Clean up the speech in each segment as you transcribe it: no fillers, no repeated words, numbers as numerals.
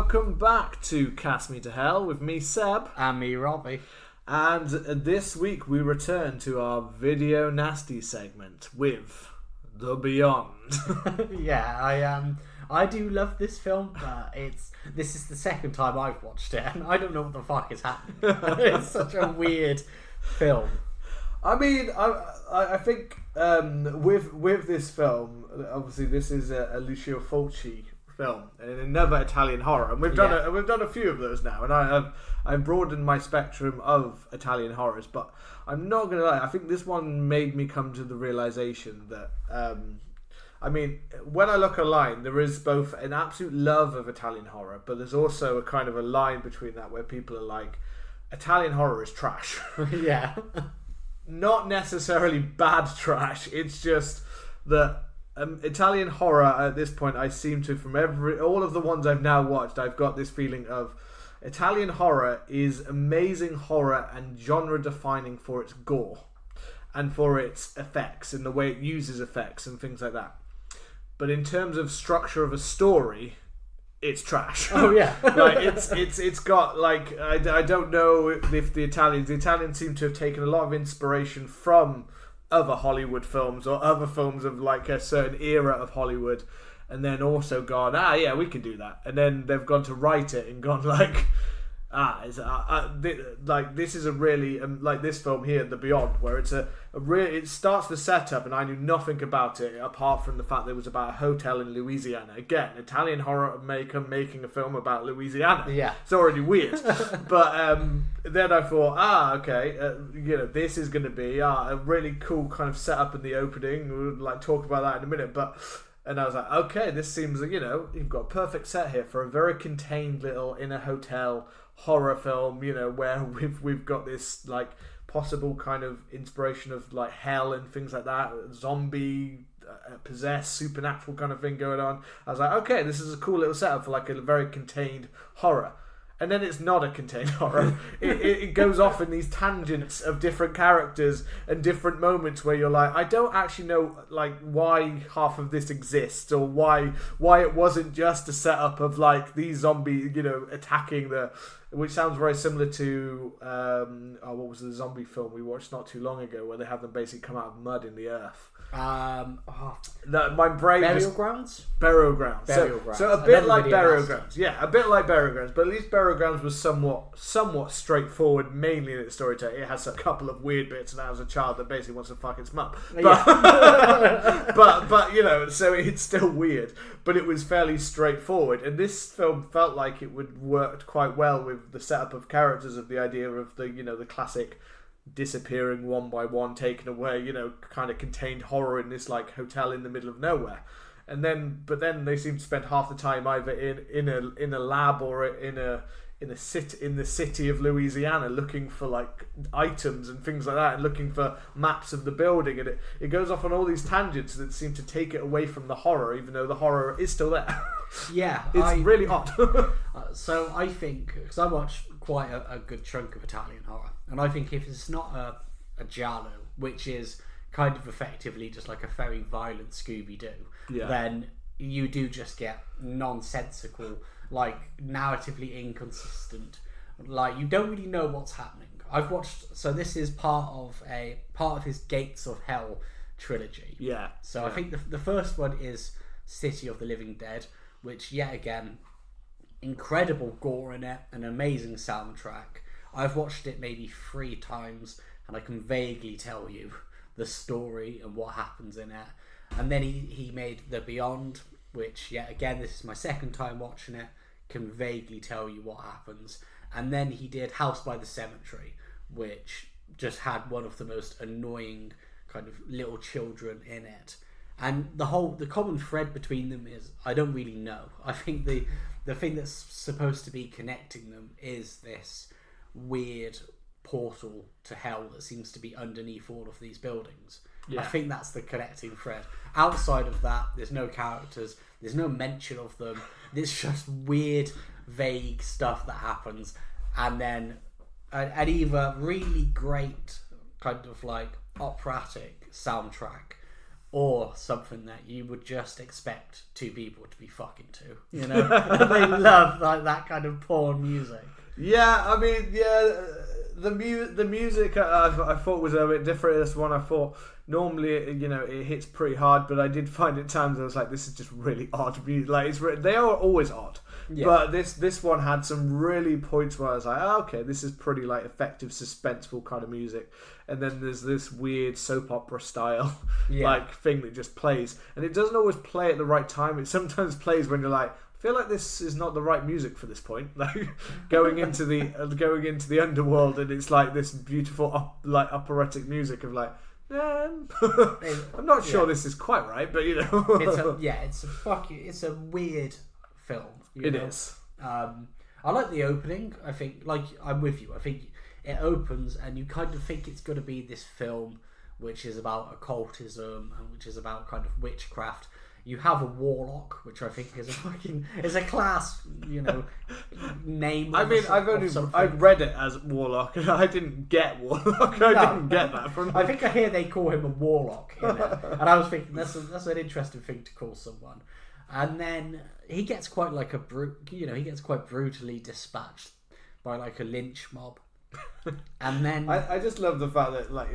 welcome back to Cast Me to Hell with me, Seb. And me, Robbie. And this week we return to our Video Nasty segment with The Beyond. Yeah, I do love this film, but this is the second time I've watched it, and I don't know what the fuck is happening. It's such a weird film. I mean, I think with this film, obviously this is a Lucio Fulci film and another Italian horror, and we've done a few of those now, and I've broadened my spectrum of Italian horrors. But I'm not gonna lie, I think this one made me come to the realization that I mean, when I look online, there is both an absolute love of Italian horror, but there's also a kind of a line between that where people are like, Italian horror is trash. Yeah. Not necessarily bad trash, it's just that Italian horror at this point, I seem to, from all of the ones I've now watched, I've got this feeling of Italian horror is amazing horror and genre defining for its gore and for its effects and the way it uses effects and things like that. But in terms of structure of a story, it's trash. Oh yeah. Like it's got like I don't know if the Italians seem to have taken a lot of inspiration from other Hollywood films or other films of like a certain era of Hollywood, and then also gone, yeah, we can do that, and then they've gone to write it and gone like, this is a really like this film here, The Beyond, where it's it starts the setup, and I knew nothing about it apart from the fact that it was about a hotel in Louisiana. Again, Italian horror maker making a film about Louisiana. Yeah, it's already weird. But then I thought, okay, this is going to be a really cool kind of setup in the opening. We'll like talk about that in a minute, and I was like, okay, this seems like, you've got a perfect set here for a very contained little in a hotel horror film, where we've got this like possible kind of inspiration of like hell and things like that, zombie possessed supernatural kind of thing going on. I was like, okay, this is a cool little setup for like a very contained horror. And then it's not a contained horror. It goes off in these tangents of different characters and different moments where you're like, I don't actually know like why half of this exists, or why it wasn't just a setup of like these zombies, attacking which sounds very similar to what was the zombie film we watched not too long ago, where they have them basically come out of mud in the earth. My brain Burial Grounds. So a bit like Burial Grounds. Yeah, a bit like Burial Grounds, but at least Burial Grounds was somewhat straightforward, mainly in its storytelling. It has a couple of weird bits, and I was a child that basically wants to fuck its mum. But, but so it's still weird, but it was fairly straightforward. And this film felt like it would worked quite well with the setup of characters, of the idea of the classic disappearing one by one, taken away, kind of contained horror in this like hotel in the middle of nowhere. But then they seem to spend half the time either in a lab or in the city of Louisiana looking for like items and things like that, and looking for maps of the building, and it goes off on all these tangents that seem to take it away from the horror, even though the horror is still there. Yeah, it's really odd. So I think, because I watch quite a good chunk of Italian horror, and I think if it's not a giallo, which is kind of effectively just like a very violent Scooby-Doo, then you do just get nonsensical, like narratively inconsistent, like you don't really know what's happening. I've watched, so this is part of his Gates of Hell trilogy. Yeah. So I think the first one is City of the Living Dead, which yet again, incredible gore in it, an amazing soundtrack. I've watched it maybe 3 times, and I can vaguely tell you the story and what happens in it. And then he made The Beyond, which yet again, this is my second time watching it, can vaguely tell you what happens. And then he did House by the Cemetery, which just had one of the most annoying kind of little children in it. And the common thread between them is, I don't really know. I think the thing that's supposed to be connecting them is this weird portal to hell that seems to be underneath all of these buildings. Yeah. I think that's the connecting thread. Outside of that, there's no characters, there's no mention of them. There's just weird, vague stuff that happens, and then an either really great kind of like operatic soundtrack, or something that you would just expect two people to be fucking to. You know, they love like that kind of porn music. Yeah, I mean, yeah, the music I thought was a bit different. This one I thought normally it hits pretty hard, but I did find at times I was like, this is just really odd music. Like they are always odd, but this one had some really points where I was like, oh, okay, this is pretty like effective, suspenseful kind of music. And then there's this weird soap opera style like thing that just plays, and it doesn't always play at the right time. It sometimes plays when you're like, I feel like this is not the right music for this point. Like going into the underworld, and it's like this beautiful like operatic music of like, I'm not sure this is quite right, but it's a weird film. It is. I like the opening. I think, like, I'm with you. I think it opens and you kind of think it's going to be this film which is about occultism and which is about kind of witchcraft. You have a warlock, which I think is a class, name. I mean, I've read it as warlock, and I didn't get warlock. I didn't get that from. I think I hear they call him a warlock in it, and I was thinking that's an interesting thing to call someone. And then he gets quite like he gets quite brutally dispatched by like a lynch mob. And then I just love the fact that, like,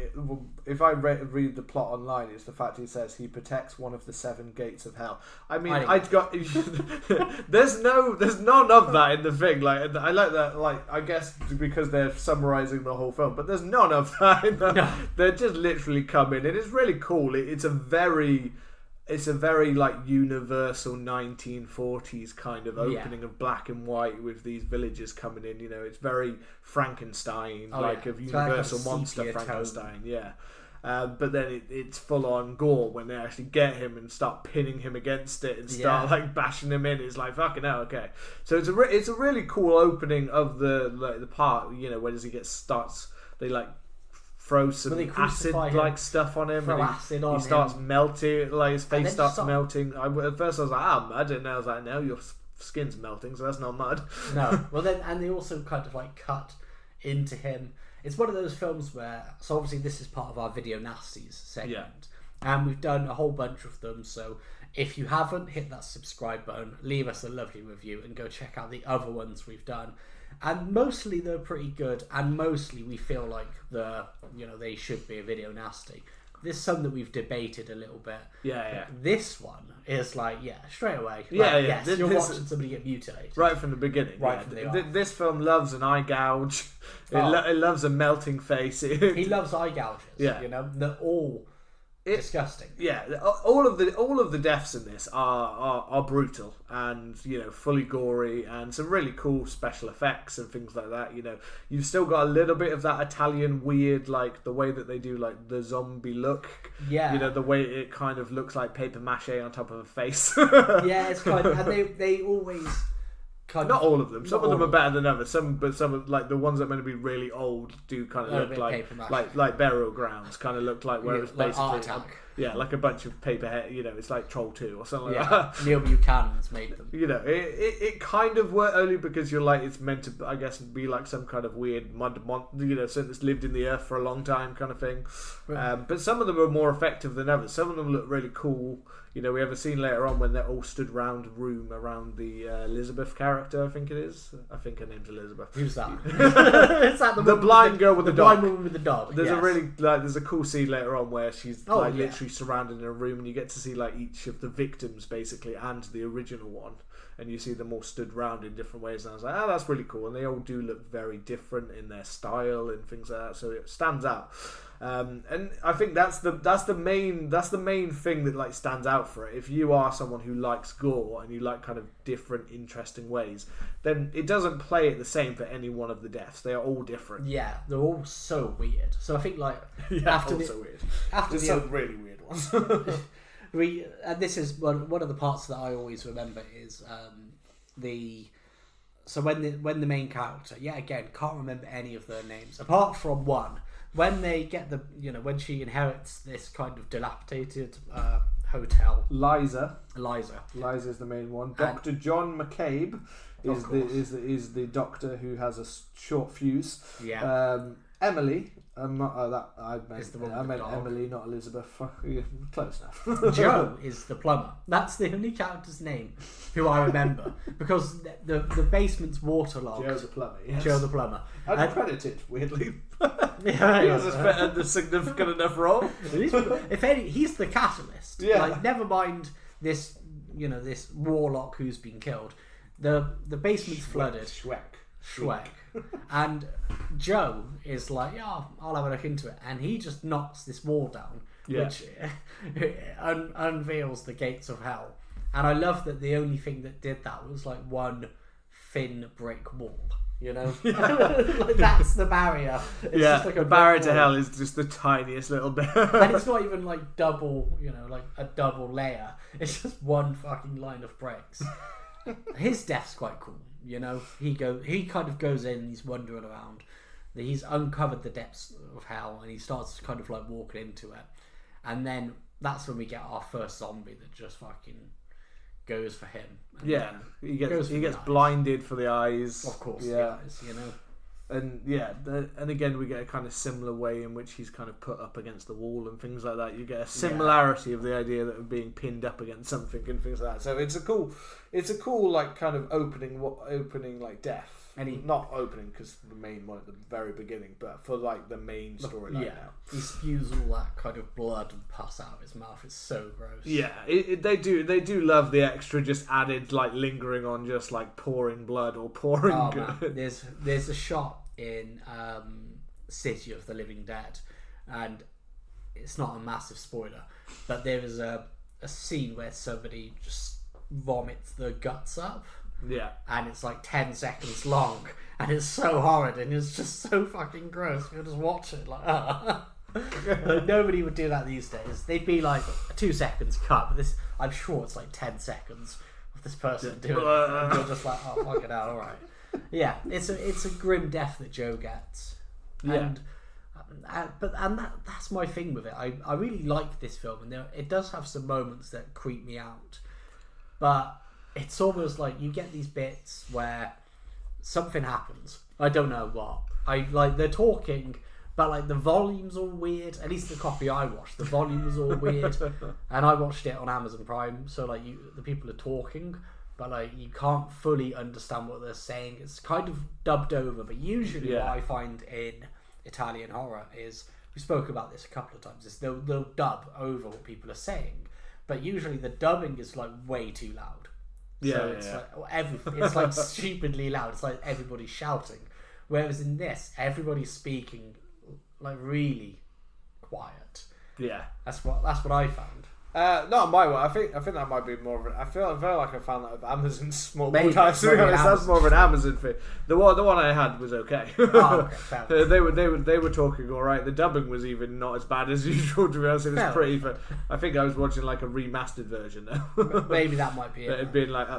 if I read the plot online, it's the fact he says he protects one of the 7 gates of hell. I mean, there's none of that in the thing. Like, I like that. Like, I guess because they're summarizing the whole film, but there's none of that. No. They're just literally come in, and it's really cool. It's a very like universal 1940s kind of opening of black and white with these villagers coming in. It's very Frankenstein, of universal like monster Frankenstein. But then it's full on gore when they actually get him and start pinning him against it and start like bashing him in. It's like, fucking hell, okay. So it's a really cool opening of the part. When as he starts, they like throw some acid like stuff on him, and he starts melting, like his face starts melting. At first I was like, mud, and I was like, no, your skin's melting, so that's not mud. No, well then, and they also kind of like cut into him. It's one of those films where, so obviously this is part of our video Nasties segment, and we've done a whole bunch of them, so if you haven't, hit that subscribe button, leave us a lovely review, and go check out the other ones we've done. And mostly they're pretty good, and mostly we feel like they should be a video nasty. There's some that we've debated a little bit. Yeah. This one is like, straight away. Yes, you're watching somebody get mutilated. Right from the beginning. This film loves an eye gouge. It loves a melting face. He loves eye gouges. They're all disgusting. Yeah, all of the deaths in this are brutal and fully gory, and some really cool special effects and things like that. You've still got a little bit of that Italian weird, like the way that they do like the zombie look. Yeah, the way it kind of looks like paper mache on top of a face. Yeah, it's kind of, and they always. Not all of them. Some of them are better than others. But some of like the ones that are meant to be really old do kind of look like burial grounds. Kind of look like where it's basically like a bunch of paper hair. It's like Troll 2 or something like that. Neil Buchanan's made them. It kind of worked only because you're like, it's meant to, I guess, be like some kind of weird mud something that's lived in the earth for a long time kind of thing. Right. But some of them are more effective than others. Some of them look really cool. We have a scene later on when they're all stood round a room around the Elizabeth character, I think it is. I think her name's Elizabeth. Who's that? Is that the blind girl with the dog? The blind woman with the dog. There's a cool scene later on where she's literally surrounded in a room, and you get to see like each of the victims basically and the original one, and you see them all stood round in different ways. And I was like, that's really cool, and they all do look very different in their style and things like that, so it stands out. And I think that's the main thing that like stands out for it. If you are someone who likes gore and you like kind of different, interesting ways, then it doesn't play it the same for any one of the deaths. They are all different. Yeah, they're all so weird. So I think like after some really weird ones. And this is one of the parts that I always remember is when the main character, again, can't remember any of their names apart from one. When they get when she inherits this kind of dilapidated hotel. Liza is the main one. Dr. John McCabe is the doctor who has a short fuse. Yeah. Emily. Not that I Is meant. the one with I the meant dog. Emily, not Elizabeth. Yeah, close enough. Joe is the plumber. That's the only character's name who I remember because the basement's waterlogged. Joe the plumber. Yes. Joe the plumber. Uncredited, weirdly. Yeah, He has a significant enough role. if any, he's the catalyst. Yeah. Like, never mind this, this warlock who's been killed. The basement's flooded. Schweck. And Joe is like, yeah, I'll have a look into it. And he just knocks this wall down, which unveils the gates of hell. And I love that the only thing that did that was like one thin brick wall. Like, that's the barrier. It's just like the barrier to hell is just the tiniest little bit. And it's not even like double, like a double layer. It's just one fucking line of bricks. His death's quite cool. He kind of goes in and he's wandering around. He's uncovered the depths of hell and he starts kind of like walking into it. And then that's when we get our first zombie that just fucking goes for him. And he gets blinded for the eyes. Of course, yeah. the eyes, And and again we get a kind of similar way in which he's kind of put up against the wall and things like that. You get a similarity of the idea that of being pinned up against something and things like that. So it's a cool like kind of opening like death. And not opening because the main one at the very beginning, but for like the main storyline now. He spews all that kind of blood and pus out of his mouth. It's so gross. Yeah, they do love the extra just added like lingering on just like pouring blood or pouring. Oh, man. There's a shot in City of the Living Dead, and it's not a massive spoiler, but there is a scene where somebody just vomits the guts up. Yeah. And it's like 10 seconds long, and it's so horrid, and it's just so fucking gross. You'll just watch it like, Like, nobody would do that these days. They'd be like 2 seconds cut, but this, I'm sure it's like 10 seconds of this person doing it, and you're just like, oh, fucking hell, alright. Yeah, it's a grim death that Joe gets. And that's my thing with it. I really like this film, and it does have some moments that creep me out, but it's almost like you get these bits where something happens. I don't know what. They're talking, but like the volume's all weird. At least the copy I watched, the volume was all weird. And I watched it on Amazon Prime, so like the people are talking, but like you can't fully understand what they're saying. It's kind of dubbed over, but usually what I find in Italian horror is, we spoke about this a couple of times, is they'll dub over what people are saying, but usually the dubbing is like way too loud. It's like stupidly loud. It's like everybody's shouting. Whereas in this, everybody's speaking like really quiet. Yeah, that's what I found. Not my one. I think that might be more of an. I feel like I found that with Amazon's small times. To be honest, that's more of an Amazon thing. The one I had was okay. Oh, okay, they were talking all right. The dubbing was even not as bad as usual. To be honest, it was pretty. But I think I was watching like a remastered version now. Maybe that might be it. It'd been like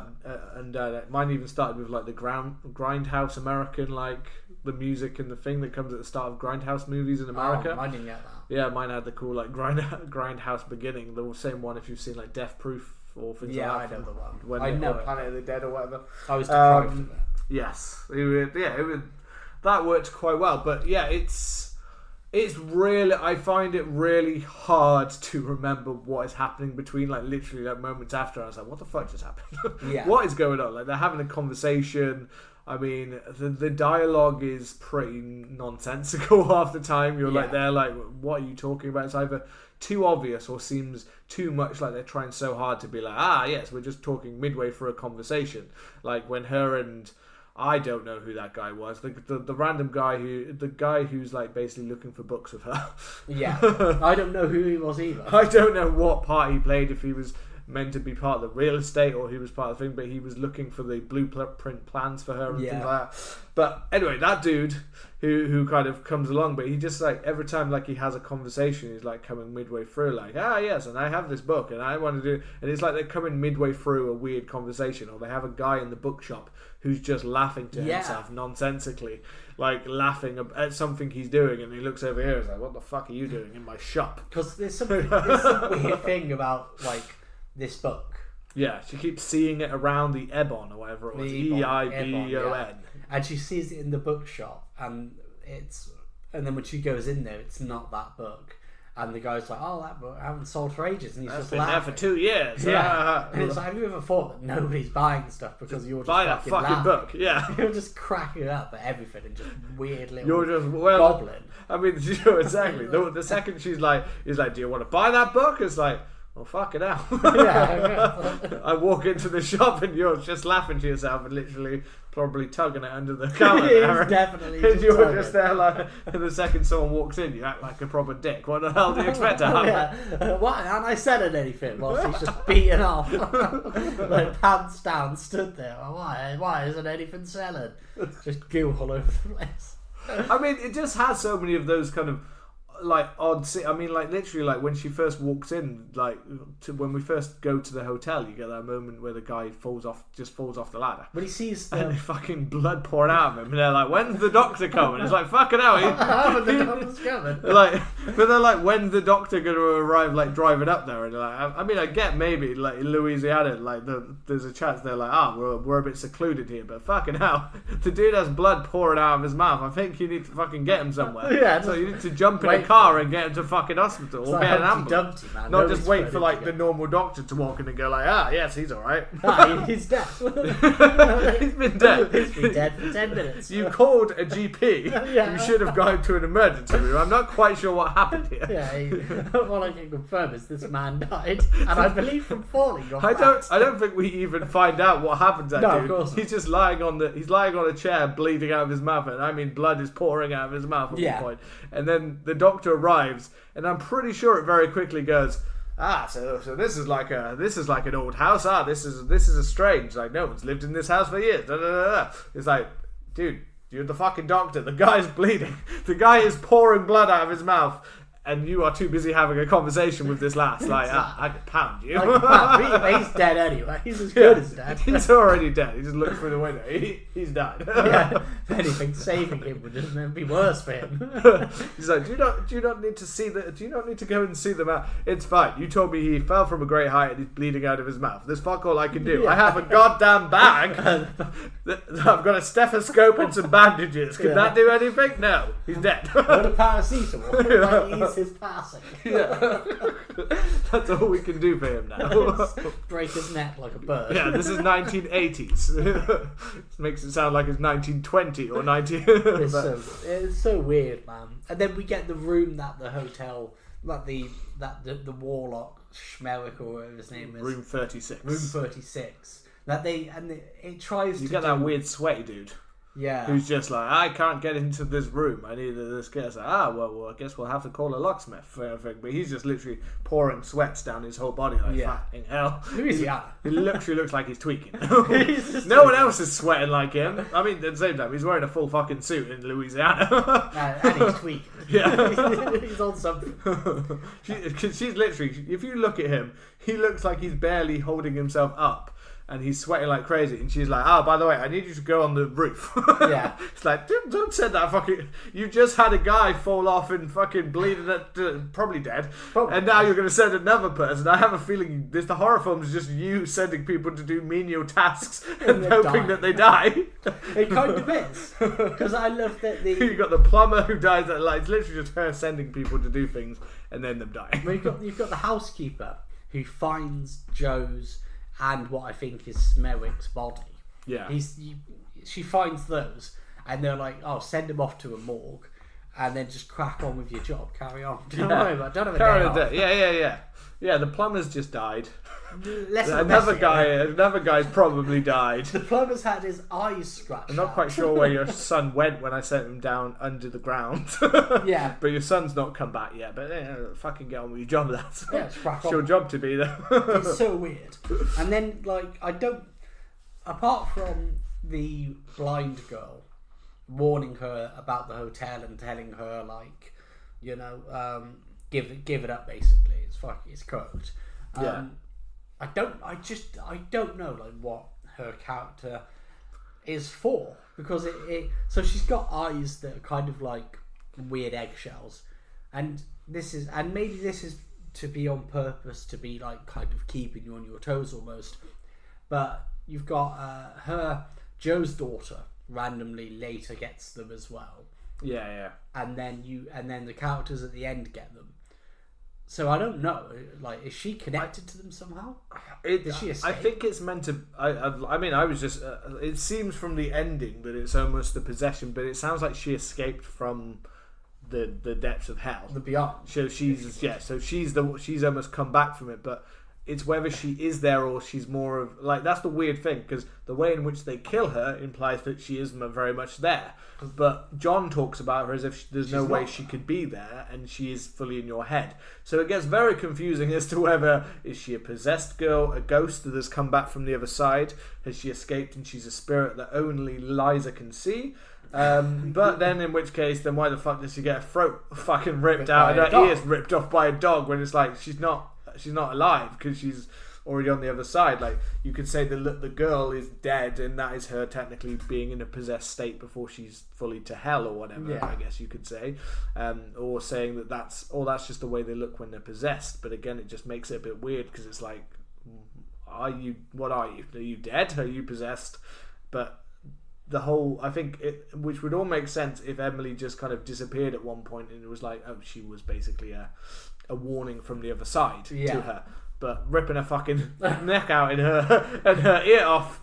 mine even started with like the Grindhouse American, like the music and the thing that comes at the start of Grindhouse movies in America. Oh, I didn't get that. Yeah, mine had the cool like Grindhouse beginning. The same one if you've seen like Death Proof or things like that. Yeah, I know the one. When I know Planet of the Dead or whatever. I was deprived of it. Yes, that worked quite well. But yeah, it's really, I find it really hard to remember what is happening between like literally like moments after. I was like, what the fuck just happened? Yeah. What is going on? Like they're having a conversation. I mean, the dialogue is pretty nonsensical half the time. You're like, they're like, what are you talking about? It's either too obvious or seems too much like they're trying so hard to be like, yes, we're just talking midway through a conversation. Like when her and, I don't know who that guy was, the random guy the guy who's like basically looking for books of her. Yeah, I don't know who he was either. I don't know what part he played, if he was meant to be part of the real estate or he was part of the thing, but he was looking for the blueprint plans for her and things like that. But anyway, that dude who kind of comes along, but he just like every time like he has a conversation, he's like coming midway through like, yes, and I have this book and I want to do, and it's like they're coming midway through a weird conversation, or they have a guy in the bookshop who's just laughing to himself nonsensically, like laughing at something he's doing, and he looks over here and is like, what the fuck are you doing in my shop? Because there's some weird thing about like this book. Yeah, she keeps seeing it around the Ebon or whatever it was. EIBON. And she sees it in the bookshop, and it's And then when she goes in there, it's not that book. And the guy's like, "Oh, that book I haven't sold for ages," and he's just been laughing. there for 2 years. Yeah, and it's like, have you ever thought that nobody's buying stuff because you're just buy that fucking laughing? book? Yeah, You're just cracking up at everything and just weird little. you're just goblin. I mean, you know, exactly. The second he's like, "Do you want to buy that book?" It's like, well, fuck it out. Yeah. I walk into the shop and you're just laughing to yourself and literally probably tugging it under the counter. He's definitely. And you're just there like, and the second someone walks in, you act like a proper dick. What the hell do you expect to happen? Yeah. Why aren't I selling anything? Whilst he's just beaten off, like pants down, stood there. Why isn't anything selling? Just goo all over the place. I mean, it just has so many of those kind of like odd. I mean, like literally, like when she first walks in, like when we first go to the hotel, you get that moment where the guy falls off the ladder. When he sees and there's fucking blood pouring out of him, and they're like, "When's the doctor coming?" It's like, "Fucking hell, the doctor's coming." Like, but they're like, "When's the doctor going to arrive?" Like driving up there, and like, I mean, I get maybe like in Louisiana, like there's a chance they're like, we're a bit secluded here, but fucking hell, the dude has blood pouring out of his mouth. I think you need to fucking get him somewhere. Yeah, so you need to jump in a car and get him to fucking hospital or like get an ambulance. Dumpty, man. Not just wait for like the normal doctor to walk in and go like, yes, he's all right. He's dead. He's been dead. He's been dead for 10 minutes. You called a GP. Yeah. You should have gone to an emergency room. I'm not quite sure what happened here. Yeah, all I can confirm is this man died, and I believe from falling off. I don't think we even find out what happened to that No, dude. of course not. He's just lying on a chair, bleeding out of his mouth, and I mean blood is pouring out of his mouth at one point. And then the doctor arrives, and I'm pretty sure it very quickly goes, so this is like an old house. This is a strange. Like no one's lived in this house for years. Da, da, da, da. It's like, dude, you're the fucking doctor. The guy's bleeding. The guy is pouring blood out of his mouth. And you are too busy having a conversation with this lass. Like, I could pound you. He's dead anyway. He's as good as dead. He's already dead. He just looked through the window. He's died. Yeah. If anything, saving him would just be worse for him. He's like, do you not need to go and see the man? It's fine. You told me he fell from a great height and he's bleeding out of his mouth. There's fuck all I can do. I have a goddamn bag. I've got a stethoscope and some bandages. Can that do anything? No. He's dead. What a paracetamol. His passing. Yeah. That's all we can do for him now. Break his neck like a bird. Yeah, this is 1980s. This makes it sound like it's 1920 or 19. It's so weird, man. And then we get the room that the hotel, like the warlock Schmerick or whatever his name is. Room 36. Room 36. It tries to. You get that weird sweaty dude. Yeah. Who's just like, I can't get into this room. I need this guy. It's like, well, I guess we'll have to call a locksmith. But he's just literally pouring sweats down his whole body like, fucking hell. Louisiana. He literally looks like he's tweaking. No one else is sweating like him. I mean, at the same time, he's wearing a full fucking suit in Louisiana. And he's tweaking. Yeah. He's on something. She's literally, if you look at him, he looks like he's barely holding himself up. And he's sweating like crazy, and she's like, by the way, I need you to go on the roof. Yeah. It's like, don't say that fucking... You just had a guy fall off and fucking bleeding, probably dead, and now you're going to send another person. I have a feeling the horror film is just you sending people to do menial tasks and hoping that they die. It kind of is. Because I love that You've got the plumber who dies, it's literally just her sending people to do things, and then them dying. You've got the housekeeper who finds Joe's and what I think is Smerick's body. Yeah. She finds those, and they're like, send him off to a morgue, and then just crack on with your job. Carry on. Don't worry about it. Don't have a day off. Yeah. Yeah, the plumber's just died. Another guy's probably died. The plumber's had his eyes scratched. I'm not quite sure where your son went when I sent him down under the ground. Yeah. But your son's not come back yet. But fucking get on with your job, lads. Yeah, it's crack on. It's your job to be there. It's so weird. And then, apart from the blind girl warning her about the hotel and telling her, give it up, basically. It's cooked. Yeah. I don't know what her character is for, because so she's got eyes that are kind of like weird eggshells, and maybe this is to be on purpose, to be like kind of keeping you on your toes almost. But you've got Joe's daughter randomly later gets them as well, Yeah. and then the characters at the end get them. So I don't know. Like, is she connected to them somehow? Did she escape? I think it's meant to. I mean, I was just. It seems from the ending that it's almost the possession, but it sounds like she escaped from the depths of hell, the beyond. So she's almost come back from it, but it's whether she is there or she's more of like, that's the weird thing, because the way in which they kill her implies that she is very much there, but John talks about her as if there's no way she could be there, and she is fully in your head. So it gets very confusing as to whether is she a possessed girl, a ghost that has come back from the other side, has she escaped and she's a spirit that only Liza can see. But then in which case, then why the fuck does she get her throat fucking ripped out and her ears ripped off by a dog, when it's like she's not alive because she's already on the other side? Like, you could say the girl is dead, and that is her technically being in a possessed state before she's fully to hell or whatever. I guess you could say, or saying that's just the way they look when they're possessed. But again, it just makes it a bit weird, because it's like, what are you? Are you dead? Are you possessed? But the whole, I think, which would all make sense if Emily just kind of disappeared at one point, and it was like, oh, she was basically a warning from the other side to her. But ripping her fucking neck out and her ear off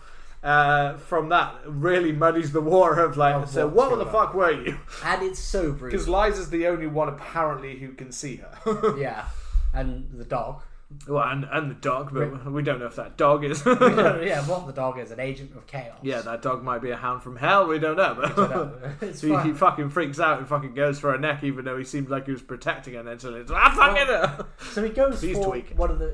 from that really muddies the water of like, so what the fuck were you? And it's so brutal. Because Liza's the only one apparently who can see her. Yeah, and the dog. Well, and the dog, but we don't know if that dog is. What the dog is, an agent of chaos. Yeah, that dog might be a hound from hell, we don't know. But he fucking freaks out and fucking goes for her neck, even though he seemed like he was protecting her, and then suddenly it's like, her! So he goes he's for tweaking. One of the...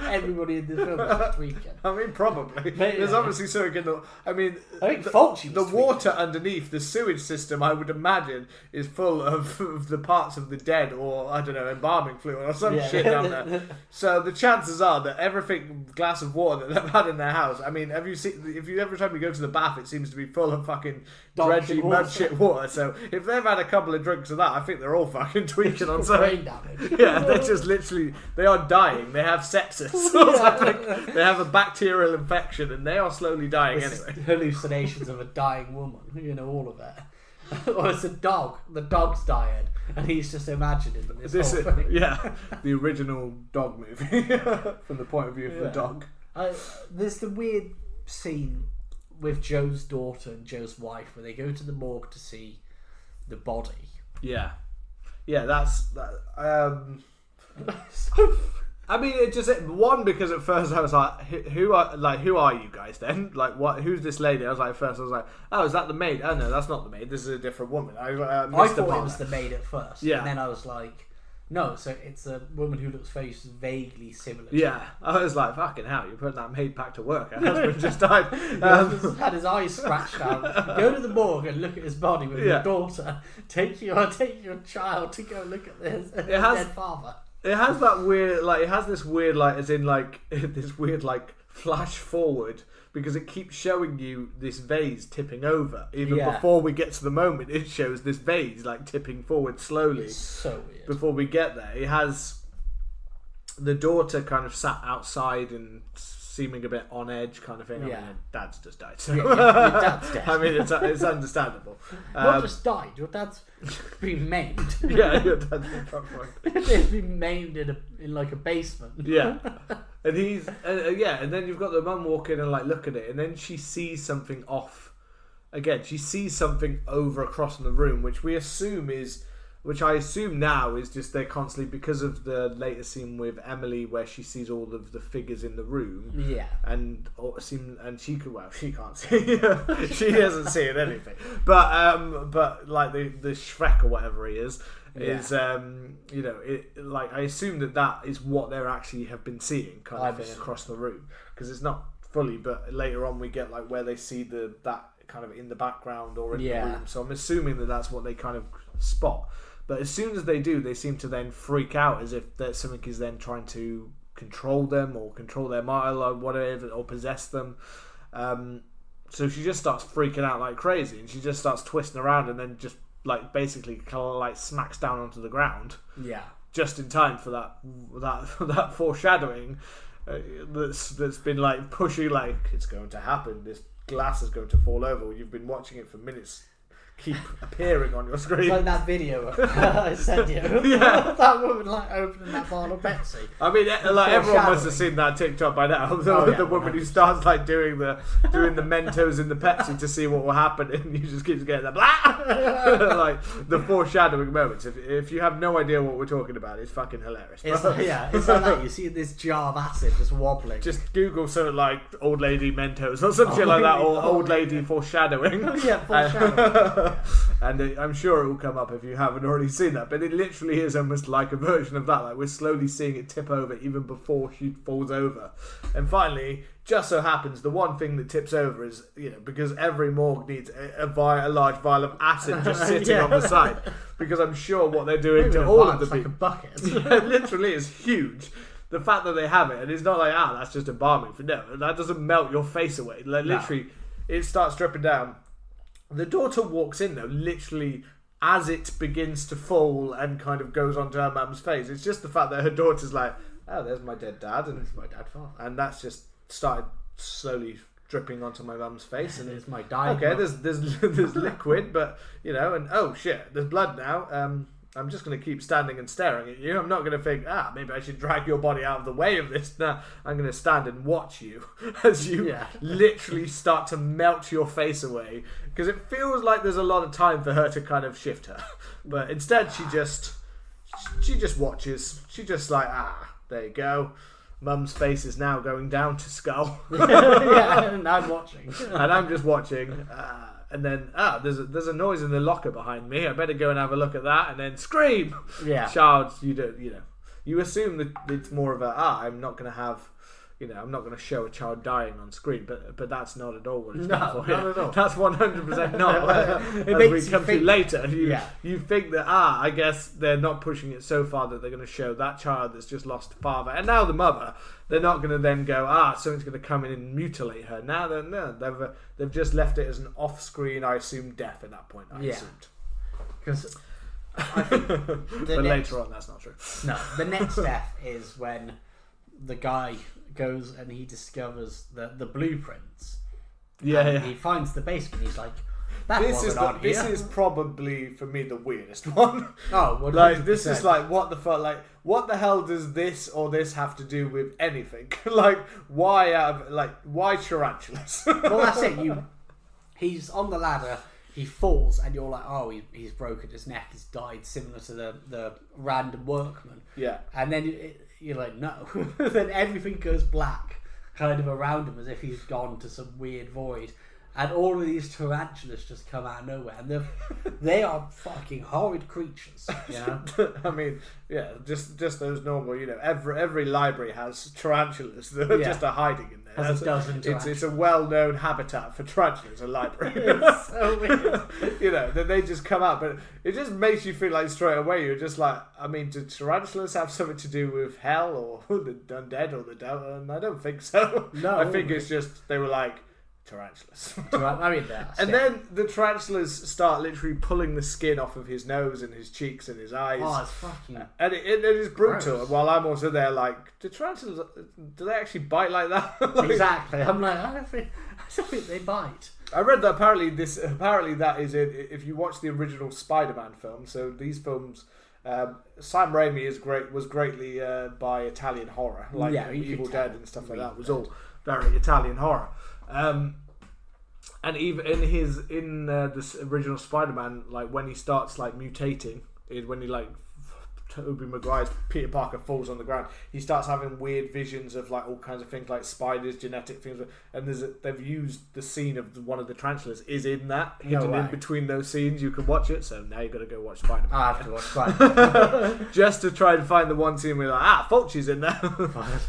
everybody in this film is tweaking. I mean, probably. There's obviously something in the... I think Fulci the water underneath, the sewage system, I would imagine, is full of the parts of the dead, or, I don't know, embalming fluid or some shit down there. So the chances are that everything glass of water that they've had in their house, I mean, every time we go to the bath, it seems to be full of fucking dredgy mud shit water. So if they've had a couple of drinks of that, I think they're all fucking tweaking on something. Yeah, they're just literally, they are dying. They have sepsis or something. They have a bacterial infection, and they are slowly dying anyway. Hallucinations of a dying woman, all of it. Or it's a dog. The dog's dying, and he's just imagining this whole thing. Yeah, the original dog movie from the point of view of the dog. There's the weird scene with Joe's daughter and Joe's wife where they go to the morgue to see the body. Yeah, that's that. I mean, it just because at first I was like, who are you guys then? Like, what? Who's this lady? I was like, oh, is that the maid? Oh no, that's not the maid. This is a different woman. I thought it was the maid at first. Yeah, and then I was like, no, so it's a woman who looks vaguely similar. Yeah, I was like, fucking hell, you're putting that maid back to work. Her husband just died. Had his eyes scratched out. Go to the morgue and look at his body with your daughter. Take your child to go look at this dead father. It has that weird, it has this weird, as in, this weird, flash forward, because it keeps showing you this vase tipping over. Even before we get to the moment, it shows this vase, tipping forward slowly. It's so weird. Before we get there. It has the daughter kind of sat outside and seeming a bit on edge kind of thing. Yeah. I mean, dad's just died. So. Your dad's dead. I mean, it's understandable. Not just died, your dad's been maimed. Yeah, your dad's been proper. He's been maimed in a basement. Yeah. And he's... and then you've got the mum walk in and look at it, and then she sees something off. Again, she sees something over across in the room, which I assume now is just they're constantly, because of the later scene with Emily where she sees all of the figures in the room. Yeah. And she can't see. She doesn't see anything. But the Shrek or whatever he is I assume that is what they actually have been seeing kind of thing across the room, because it's not fully, but later on we get where they see that kind of in the background or in the room. So I'm assuming that's what they kind of spot. But as soon as they do, they seem to then freak out as if that something is then trying to control them or control their mind or whatever, or possess them. So she just starts freaking out like crazy, and she just starts twisting around, and then just basically smacks down onto the ground. Yeah. Just in time for that foreshadowing that's been pushing, it's going to happen. This glass is going to fall over. You've been watching it for minutes. keep appearing on your screen. It's like that video I sent you. Yeah. That woman like opening that bottle of Pepsi. I mean, like everyone must have seen that TikTok by now. The woman who starts like doing the Mentos in the Pepsi to see what will happen, and you just keep getting that blah, like the foreshadowing moments. If you have no idea what we're talking about, it's fucking hilarious. It's like that. You see this jar of acid just wobbling. Just Google something like old lady Mentos or something like that, or old lady foreshadowing. Yeah, foreshadowing. And I'm sure it will come up if you haven't already seen that. But it literally is almost like a version of that. Like we're slowly seeing it tip over even before she falls over. And finally, just so happens the one thing that tips over is, because every morgue needs a large vial of acid just sitting on the side. Because I'm sure what they're doing to all of the people. Like a bucket. Yeah, it literally is huge. The fact that they have it, and it's not like, that's just embalming. No, that doesn't melt your face away. Like literally, it starts dripping down. The daughter walks in though, literally as it begins to fall and kind of goes onto her mum's face. It's just the fact that her daughter's like, oh, there's my dead dad, and my dad father, and that's just started slowly dripping onto my mum's face. And there's my dying. Okay, there's liquid, but and oh shit, there's blood now. I'm just going to keep standing and staring at you. I'm not going to think, maybe I should drag your body out of the way of this. No, I'm going to stand and watch you as you literally start to melt your face away. Because it feels like there's a lot of time for her to kind of shift her. But instead, she just watches. She just like, there you go. Mum's face is now going down to skull. And I'm watching. And I'm just watching. And then there's a noise in the locker behind me. I better go and have a look at that. And then scream. Yeah. Child, you assume that it's more of I'm not going to have, I'm not going to show a child dying on screen. But that's not at all what it's done for. Not at all. That's 100% not. It As makes we come to later, you think that I guess they're not pushing it so far that they're going to show that child that's just lost a father and now the mother. They're not going to then go, something's going to come in and mutilate her. Now they've just left it as an off-screen, I assume, death at that point. I assumed. Because I think but later on, that's not true. No, the next death is when the guy goes and he discovers the blueprints. Yeah. He finds the basement. He's like, this is probably for me the weirdest one. Oh, 100%. Like this is like, what the fuck? Like, what the hell does this or this have to do with anything? Like, why tarantulas? Well, that's it. He's on the ladder. He falls, and you're like, oh, he's broken his neck. He's died, similar to the random workman. Yeah. And then you're like, no. Then everything goes black, kind of around him, as if he's gone to some weird void. And all of these tarantulas just come out of nowhere, and they are fucking horrid creatures. I mean, just those normal. Every library has tarantulas that just are hiding in there. Has a dozen tarantulas. It's a well-known habitat for tarantulas, a library. It's so weird. That they just come out, but it just makes you feel like straight away you're just like, I mean, do tarantulas have something to do with hell or the undead or the devil? And I don't think so. No, I think it's just they were like, tarantulas. I mean, and then the tarantulas start literally pulling the skin off of his nose and his cheeks and his eyes. Oh, it's fucking... And it is brutal. gross. While I'm also there like, do tarantulas, do they actually bite like that? Exactly. I'm like, I don't think they bite. I read that apparently that is it. If you watch the original Spider-Man film, so these films... Sam Raimi was greatly by Italian horror, like Evil Dead and stuff like that. Was all very Italian horror. And even in this original Spider-Man, like when he starts like mutating, is when he like Tobey Maguire's Peter Parker falls on the ground. He starts having weird visions of like all kinds of things, like spiders, genetic things, and they've used the scene of one of the tarantulas is in that hidden in between those scenes. You can watch it, so now you've got to go watch Spider-Man. I have to watch Spider-Man just to try and find the one scene where like Fulci's in there.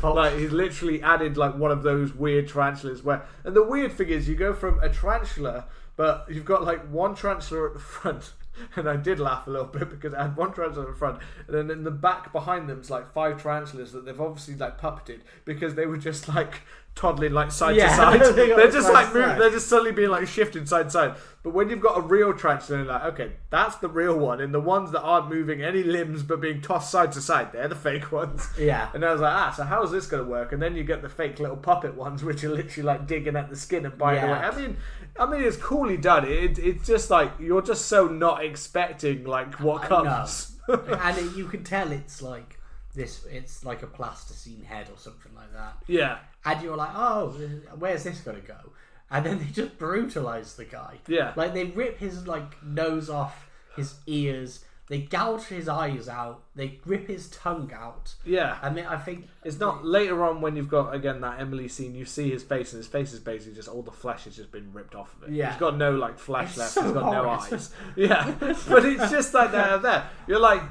Like he's literally added like one of those weird tarantulas and the weird thing is you go from a tarantula, but you've got like one tarantula at the front And I did laugh a little bit because I had one tarantula in front, and then in the back behind them is like 5 tarantulas that they've obviously like puppeted because they were just like toddling like side to side. They're just like moving, they're just suddenly being like shifted side to side. But when you've got a real tarantula, you're like, okay, that's the real one, and the ones that aren't moving any limbs but being tossed side to side, they're the fake ones. Yeah. And I was like, so how is this going to work? And then you get the fake little puppet ones, which are literally like digging at the skin and biting away. I mean, it's coolly done. It's just like you're just so not expecting like what comes. No. And you can tell it's like this. It's like a plasticine head or something like that. Yeah. And you're like, oh, where's this going to go? And then they just brutalise the guy. Yeah. Like, they rip his, like, nose off, his ears. They gouge his eyes out. They rip his tongue out. Yeah. I mean, I think... It's not... Later on, when you've got, again, that Emily scene, you see his face, and his face is basically just... All the flesh has just been ripped off of it. Yeah. He's got no, like, flesh left. So He's got horrid. no eyes. Yeah. But it's just like there. You're like...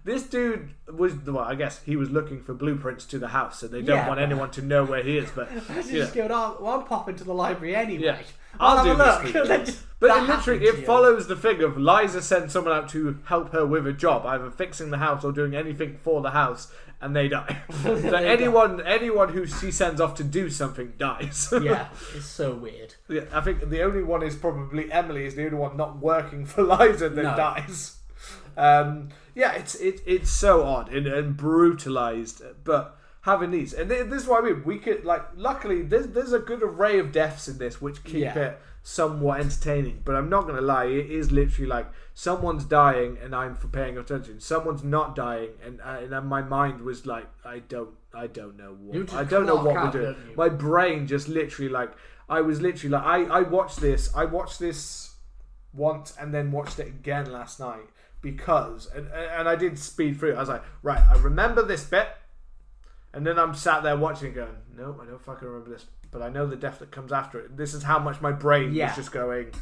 This dude was... Well, I guess he was looking for blueprints to the house, so they don't want anyone to know where he is, but... just going, I'm popping to the library anyway. Yeah. I'll do have this a for look. you. But it literally, it follows the thing of Liza sends someone out to help her with a job, either fixing the house or doing anything for the house, and they die. So anyone who she sends off to do something dies. Yeah, it's so weird. Yeah, I think the only one is probably Emily is the only one not working for Liza that dies. Yeah, it's so odd and brutalized, but having these, and this is what I mean. We could luckily there's a good array of deaths in this which keep it somewhat entertaining. But I'm not gonna lie, it is literally like someone's dying and I'm paying attention. Someone's not dying and my mind was like, I don't know what we're doing. My brain just literally I was literally I watched this once and then watched it again last night because and I did speed through it. I was like, right, I remember this bit. And then I'm sat there watching it going, no, I don't fucking remember this. But I know the death that comes after it. This is how much my brain was just going,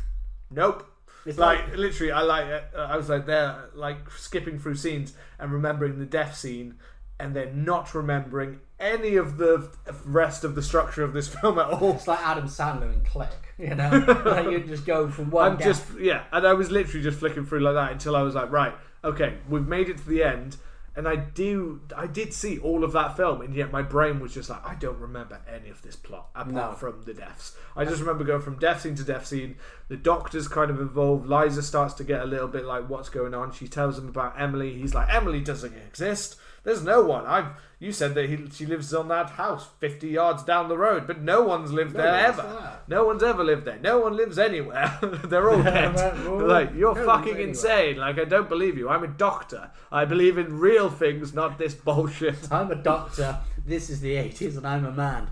nope. It's like literally, I was like there, like skipping through scenes and remembering the death scene and then not remembering any of the rest of the structure of this film at all. It's like Adam Sandler in Click, you know? Like you just go from one death. And I was literally just flicking through like that until I was like, right, okay, we've made it to the end. And I did see all of that film, and yet my brain was just like, I don't remember any of this plot apart from the deaths. I just remember going from death scene to death scene. The doctor's kind of involved. Liza starts to get a little bit like, what's going on? She tells him about Emily. He's like, Emily doesn't exist. There's no one. You said that she lives on that house 50 yards down the road, but no one's lived there ever. No one's ever lived there. No one lives anywhere. They're all dead. Like, you're fucking insane. Like, I don't believe you. I'm a doctor. I believe in real things, not this bullshit. I'm a doctor. This is the 80s, and I'm a man.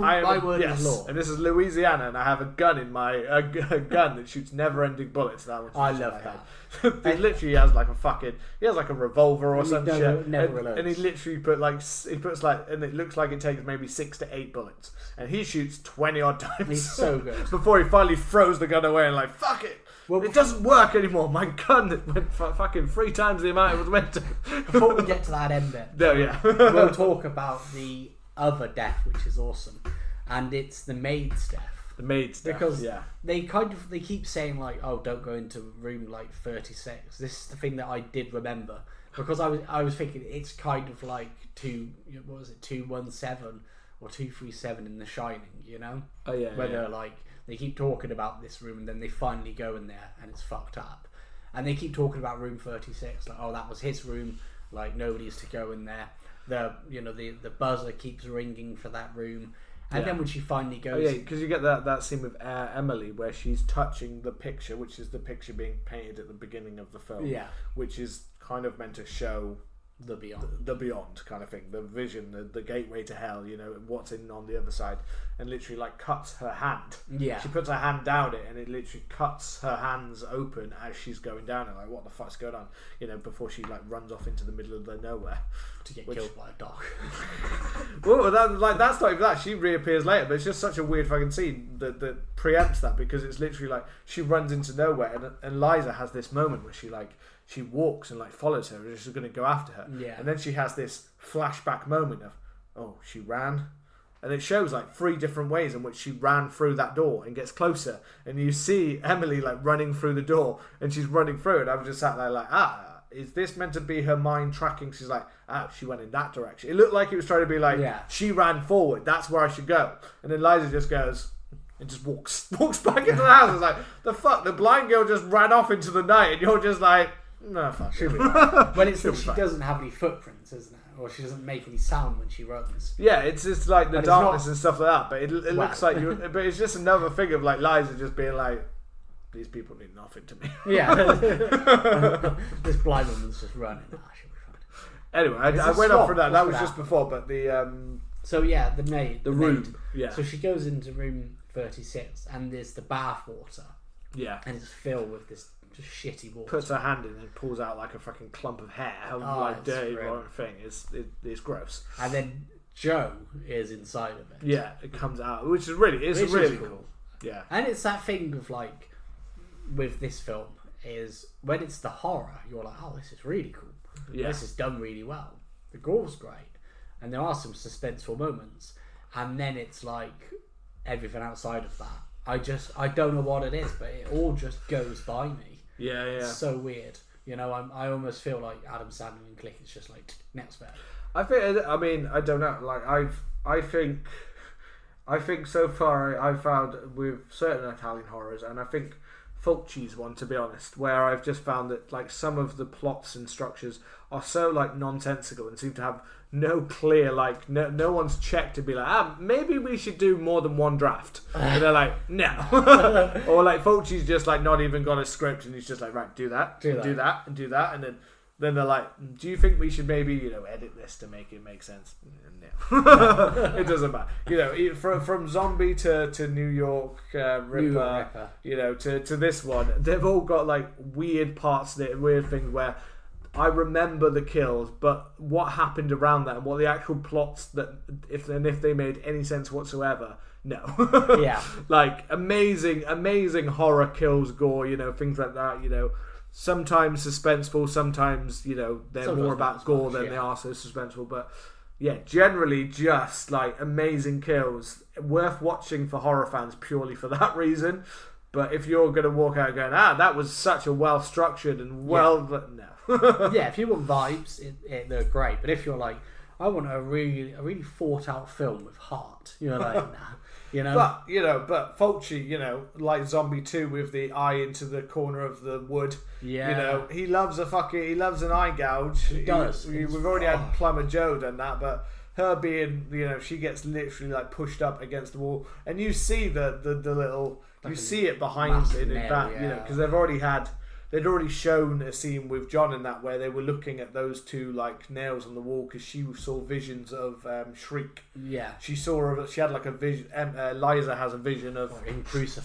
My word is law. And this is Louisiana, and I have a gun in my a gun that shoots never-ending bullets. I love that. He literally has like a revolver or some shit, and he literally puts and it looks like it takes maybe 6 to 8 bullets, and he shoots 20 odd times. He's so good before he finally throws the gun away and like, fuck it. Well, it doesn't work anymore. My gun went fucking 3 times the amount it was meant to. Before we get to that end bit, we'll talk about the other death, which is awesome, and it's the maid's death. The maid's death, because they keep saying like, oh, don't go into room like 36. This is the thing that I did remember because I was thinking it's kind of like 217 or 237 in The Shining, you know? Oh yeah. Where they're like, they keep talking about this room and then they finally go in there and it's fucked up, and they keep talking about room 36 like, oh, that was his room, like nobody's to go in there. The buzzer keeps ringing for that room. And then when she finally goes... because you get that scene with Emily where she's touching the picture, which is the picture being painted at the beginning of the film, which is kind of meant to show the beyond kind of thing, the vision, the gateway to hell, what's in on the other side, and literally like cuts her hand. She puts her hand down it and it literally cuts her hands open as she's going down it, like what the fuck's going on, before she like runs off into the middle of the nowhere to get killed by a dog. Well, that's not even that. She reappears later, but it's just such a weird fucking scene that preempts that, because it's literally like she runs into nowhere and Liza has this moment where she walks and like follows her and she's going to go after her. And then she has this flashback moment of, oh, she ran And it shows like 3 different ways in which she ran through that door and gets closer. And you see Emily like running through the door and she's running through it. I was just sat there like, is this meant to be her mind tracking? She's like, she went in that direction. It looked like it was trying to be like, she ran forward. That's where I should go. And then Liza just goes and just walks back into the house. It's like, the fuck? The blind girl just ran off into the night and you're just like, no, fuck. She'll be right. Well, it's that she doesn't have any footprints, isn't it? Or she doesn't make any sound when she runs. Yeah, it's just like the darkness and stuff like that. But it looks like but it's just another thing of like Liza just being like, these people need nothing to me. Yeah. This blind woman's just running. She'll be fine. Anyway, I went off for that. That was just before, but the So yeah, the maid. The room. Yeah. So she goes into room 36 and there's the bath water. Yeah. And it's filled with this just shitty water. Puts her hand in and pulls out like a fucking clump of hair. Like dirty thing. It's gross. And then Joe is inside of it. Yeah, it comes out, which is really cool. Yeah. And it's that thing of like with this film is when it's the horror, you're like, oh, this is really cool. Yeah. This is done really well. The gore's great. And there are some suspenseful moments. And then it's like everything outside of that. I don't know what it is, but it all just goes by me. Yeah. It's so weird. You know, I almost feel like Adam Sandler and Click is just like next better. I don't know. Like I think so far I've found with certain Italian horrors, and I think Fulci's one, to be honest, where I've just found that like some of the plots and structures are so like nonsensical and seem to have no clear no one's checked to be like maybe we should do more than one draft, and they're like no. Or like Fulci's just like not even got a script and he's just like, right, do that, do that, and then they're like, do you think we should maybe edit this to make it make sense? No. It doesn't matter. From Zombie to New York Ripper, to this one, they've all got like weird parts that weird things where I remember the kills, but what happened around that and what the actual plots that if they made any sense whatsoever, no. Yeah. Like amazing horror kills, gore, things like that, sometimes suspenseful, sometimes they're more about gore than they are so suspenseful, but yeah, generally just like amazing kills, worth watching for horror fans purely for that reason. But if you're going to walk out going, that was such a well structured and no. Yeah, if you want vibes, they're great. But if you're like, I want a really thought out film with heart, you're like, nah. But Fulci, like Zombie 2 with the eye into the corner of the wood. Yeah. He loves an eye gouge. He does. We've already had Plumber Joe done that, but her being, she gets literally like pushed up against the wall, and you see the little, like you see it behind it, in fact, because they'd already shown a scene with John in that where they were looking at those two like nails on the wall because she saw visions of Shriek. Yeah. She had like a vision. Liza has a vision of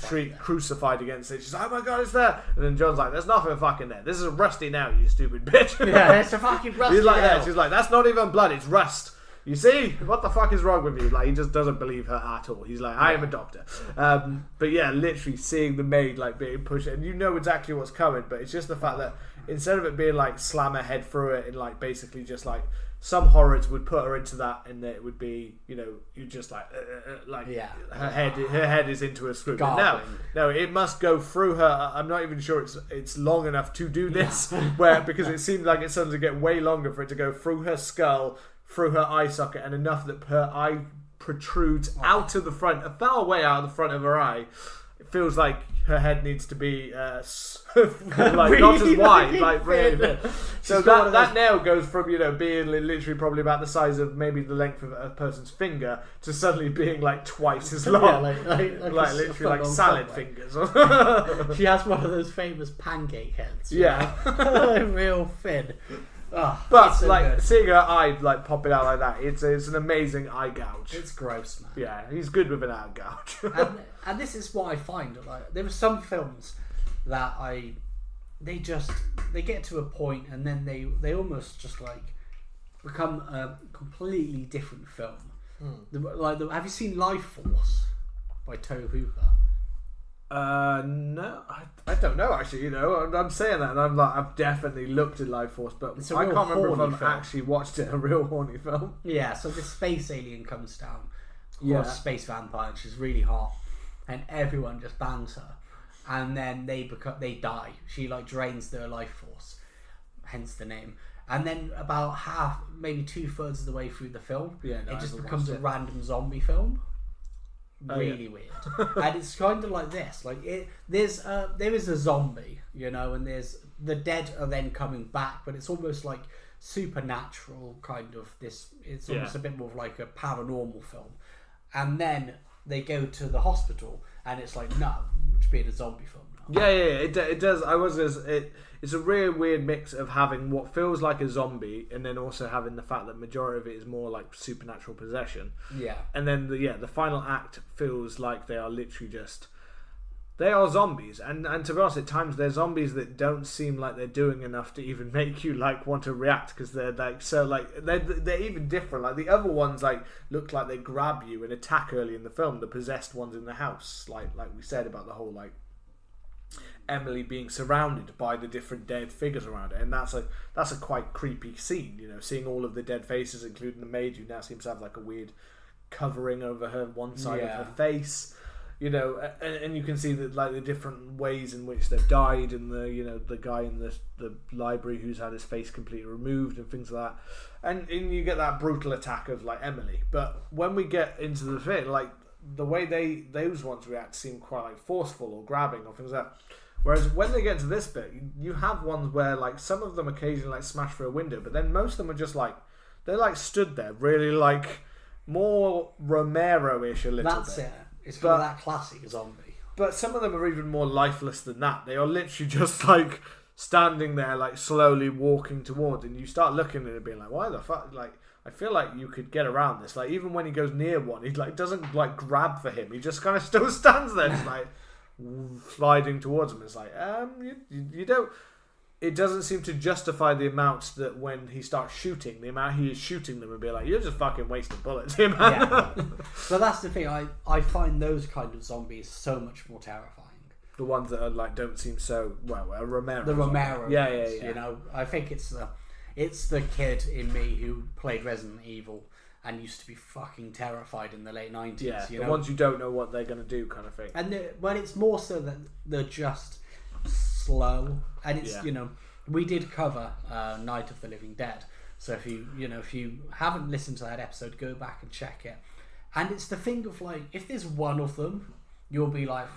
Shriek crucified against it. She's like, oh my god, it's there. And then John's like, there's nothing fucking there. This is a rusty nail, you stupid bitch. Yeah, it's a fucking rusty He's like nail. that. She's like, that's not even blood, it's rust. You see? What the fuck is wrong with you? Like, he just doesn't believe her at all. He's like, I am a doctor. But yeah, literally seeing the maid like being pushed, and you know exactly what's coming, but it's just the fact that instead of it being like slam her head through it and like basically just like some horrors would put her into that, and it would be, you just like her head is into a screw. No, it must go through her. I'm not even sure it's long enough to do this, because it seems like it's something to get way longer for it to go through her skull, through her eye socket, and enough that her eye protrudes out of the front, a far way out of the front of her eye. It feels like her head needs to be like not as wide, like really big. So that nail goes from being literally probably about the size of maybe the length of a person's finger to suddenly being like twice as long, like literally like salad fingers. She has one of those famous pancake heads. Yeah, real thin. Oh, but so like good. Seeing her eye like popping out like that, it's an amazing eye gouge. It's gross, man. Yeah, he's good with an eye gouge. and this is what I find. Like, there are some films that they get to a point and then they almost just like become a completely different film. Have you seen Life Force by Toe Hooper? No, I don't know actually. I'm saying that, and I'm like, I've definitely looked at Life Force, but I can't remember if I've actually watched it. A real horny film. Yeah. So this space alien comes down, or a space vampire, and she's really hot, and everyone just bangs her, and then they die. She like drains their life force, hence the name. And then about half, maybe 2/3 of the way through the film, it just becomes a random zombie film. Really weird. And it's kind of like this. Like there is a zombie, you know, and there's the dead are then coming back, but it's almost like supernatural kind of this. It's almost a bit more of like a paranormal film. And then they go to the hospital, and it's like, no, it's being a zombie film now. It does. It's a really weird mix of having what feels like a zombie, and then also having the fact that majority of it is more like supernatural possession. Yeah. And then the final act feels like they are literally they are zombies, and to be honest, at times they're zombies that don't seem like they're doing enough to even make you like want to react, because they're like so like they're even different. Like the other ones like look like they grab you and attack early in the film. The possessed ones in the house, like we said about the whole like Emily being surrounded by the different dead figures around it, and that's a quite creepy scene, you know, seeing all of the dead faces, including the maid, who now seems to have like a weird covering over her one side of her face, you know, and you can see that like the different ways in which they've died, and the guy in the library who's had his face completely removed and things like that, and you get that brutal attack of like Emily. But when we get into the thing, like the way those ones react seem quite like forceful or grabbing or things like that. Whereas when they get to this bit, you have ones where like some of them occasionally like smash through a window, but then most of them are just like they're like stood there, really like more Romero-ish a little bit. That's it. It's got that classic zombie. But some of them are even more lifeless than that. They are literally just like standing there, like slowly walking towards, and you start looking at it, being like, "Why the fuck?" Like, I feel like you could get around this. Like, even when he goes near one, he like doesn't like grab for him. He just kind of still stands there, just like sliding towards him. It's like, you don't. It doesn't seem to justify the amount that when he starts shooting, the amount he is shooting them, and be like, you're just fucking wasting bullets here, man. Yeah. But that's the thing. I find those kind of zombies so much more terrifying. The ones that are like don't seem so Romero. The Romero. Yeah. You know, I think it's the kid in me who played Resident Evil and used to be fucking terrified in the late 90s. Yeah, you the know? ones you don't know what they're going to do, kind of thing. And when it's more so that they're just slow, and it's you know, we did cover Night of the Living Dead, so if you haven't listened to that episode, go back and check it. And it's the thing of like, if there's one of them, you'll be like,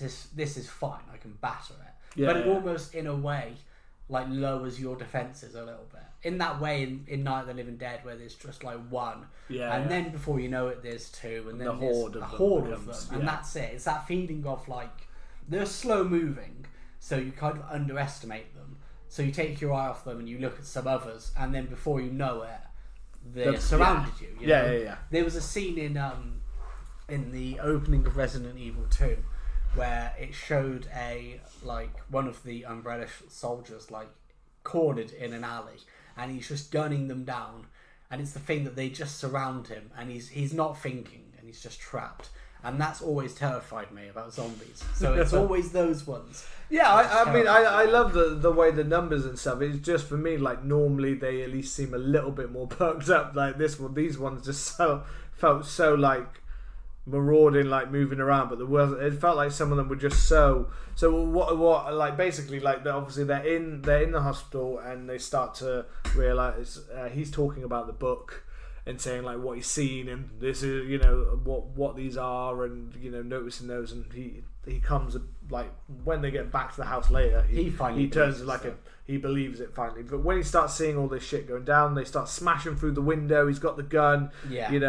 this is fine, I can batter it. But it almost in a way like lowers your defenses a little bit. In that way, in Night of the Living Dead, where there's just like one, and then before you know it, there's two, and then the there's a horde of them, and that's it. It's that feeling of like they're slow moving, so you kind of underestimate them. So you take your eye off them and you look at some others, and then before you know it, they're surrounded you. You know? There was a scene in the opening of Resident Evil 2 where it showed one of the Umbrella soldiers like cornered in an alley, and he's just gunning them down, and it's the thing that they just surround him, and he's not thinking, and he's just trapped. And that's always terrified me about zombies. So it's always those ones. Yeah, I love the way the numbers and stuff. It's just for me, like normally they at least seem a little bit more perked up. Like this one, these ones just felt so like marauding, like moving around. But it felt like some of them were just so what like basically like obviously they're in the hospital, and they start to realize he's talking about the book and saying like what he's seen, and this is what these are, and noticing those, and he comes like when they get back to the house later, he turns like he believes it finally. But when he starts seeing all this shit going down, they start smashing through the window. He's got the gun, he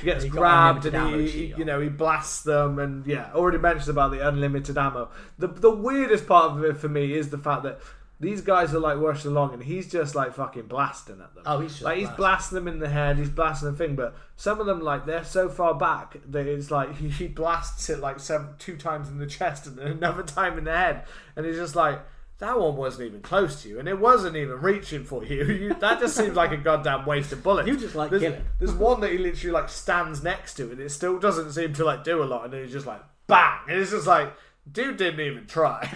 gets grabbed, and he blasts them, and already mentioned about the unlimited ammo. The weirdest part of it for me is the fact that these guys are like rushing along, and he's just like fucking blasting at them. Oh, he's blasting them in the head. He's blasting the thing, but some of them like they're so far back that it's like he blasts it like 2 times in the chest and then another time in the head, and he's just like, that one wasn't even close to you, and it wasn't even reaching for you. That just seems like a goddamn waste of bullets. You just like killing. There's one that he literally like stands next to, and it still doesn't seem to like do a lot, and then he's just like bang, and it's just like, dude didn't even try.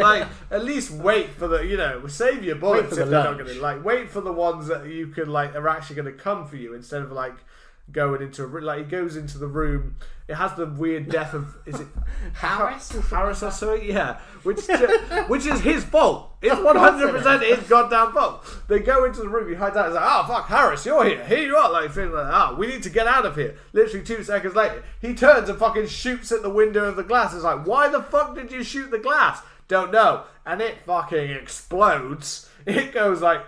Like, at least wait for the, save your bullets if they're not going to, like, wait for the ones that you could, like, are actually going to come for you, instead of, like, going into like he goes into the room. It has the weird death of is it Harris or something? Yeah, which is his fault. It's 100% his goddamn fault. They go into the room. He hides out. He's like, "Oh fuck, Harris, you're here. Here you are." Like feeling like, "Ah, we need to get out of here." Literally 2 seconds later, he turns and fucking shoots at the window of the glass. It's like, "Why the fuck did you shoot the glass?" Don't know. And it fucking explodes. It goes like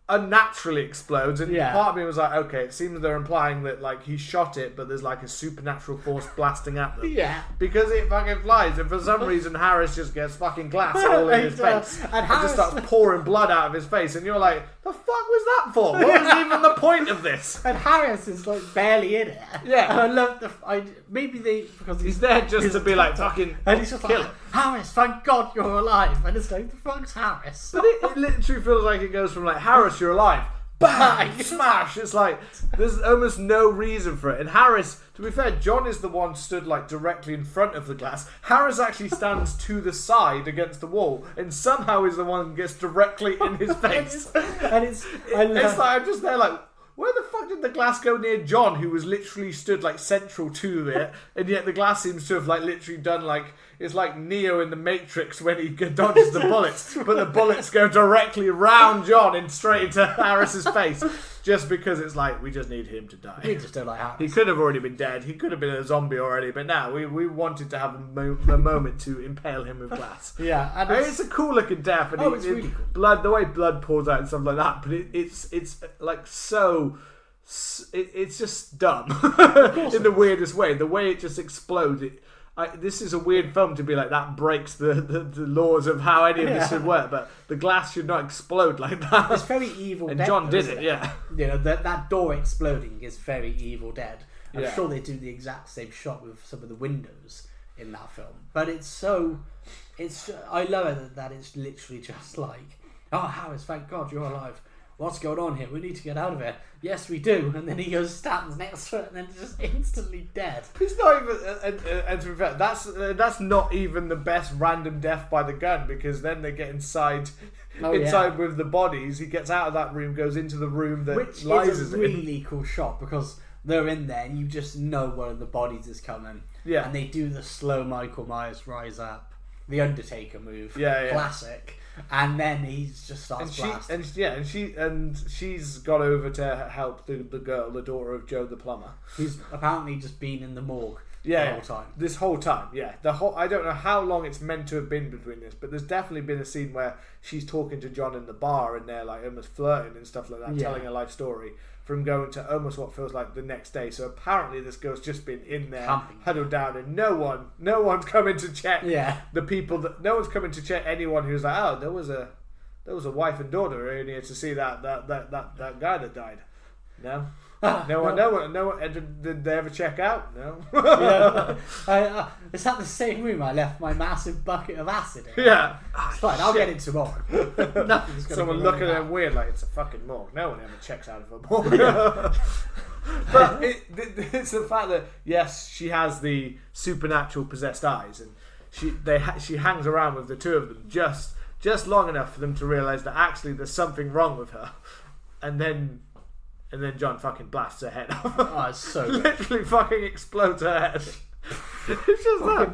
unnaturally explodes, and part of me was like, okay, it seems they're implying that like he shot it, but there's like a supernatural force blasting at them. Yeah, because it fucking flies, and for some reason Harris just gets fucking glass all in his face, and just starts pouring blood out of his face, and you're like, the fuck was that for? What was even the point of this? And Harris is like barely in it. Yeah, and I love maybe they because he's there just to be like fucking and he's just like, Harris, thank God you're alive, and it's like, the fuck's Harris? But it literally feels like it goes from like, Harris, you're alive, bang, smash. It's like there's almost no reason for it. And Harris, to be fair, John is the one stood like directly in front of the glass. Harris actually stands to the side against the wall, and somehow is the one that gets directly in his face. It's like I'm just there like, where the fuck did the glass go near John, who was literally stood like central to it, and yet the glass seems to have like literally done like, it's like Neo in the Matrix when he dodges the bullets, but the bullets go directly round John and straight into Harris's face, just because it's like, we just need him to die. We just don't like Harris. He could have already been dead. He could have been a zombie already, but now we wanted to have a moment to impale him with glass. Yeah, and it's a cool looking death, and it's really cool. Blood, the way blood pours out and stuff like that, but it's like so. It's just dumb in the weirdest way. The way it just explodes. This is a weird film to be like, that breaks the laws of how any of this should work, but the glass should not explode like that. It's very Evil and Dead. John did it, yeah. You know, that door exploding is very Evil Dead. I'm sure they do the exact same shot with some of the windows in that film. But I love it that it's literally just like, oh, Harris, thank God you're alive. What's going on here? We need to get out of here. Yes, we do. And then he goes, stands next to it, and then just instantly dead. It's not even, and to be fair, that's not even the best random death by the gun, because then they get inside with the bodies. He gets out of that room, goes into the room that which Liza's is a really cool shot, because they're in there and you just know one of the bodies is coming. Yeah. And they do the slow Michael Myers rise up, the Undertaker move. Classic. And then he just starts blasting. And she's gone over to help the girl, the daughter of Joe the plumber, who's apparently just been in the morgue the whole time. This whole time, I don't know how long it's meant to have been between this, but there's definitely been a scene where she's talking to John in the bar, and they're like almost flirting and stuff like that, telling a life story from going to almost what feels like the next day. So apparently this girl's just been in there, huddled down, and no one's coming to check the people that no one's coming to check anyone who's like, oh, there was a wife and daughter in here to see that guy that died. No. No one. Did they ever check out? No. Is that the same room I left my massive bucket of acid in? Yeah. It's fine, I'll get it tomorrow. Nothing's going Someone looking at them weird like it's a fucking morgue. No one ever checks out of a morgue. But it's the fact that, yes, she has the supernatural possessed eyes, and she hangs around with the two of them just long enough for them to realise that actually there's something wrong with her. And then John fucking blasts her head off. Oh, it's so good. Literally fucking explodes her head. It's just like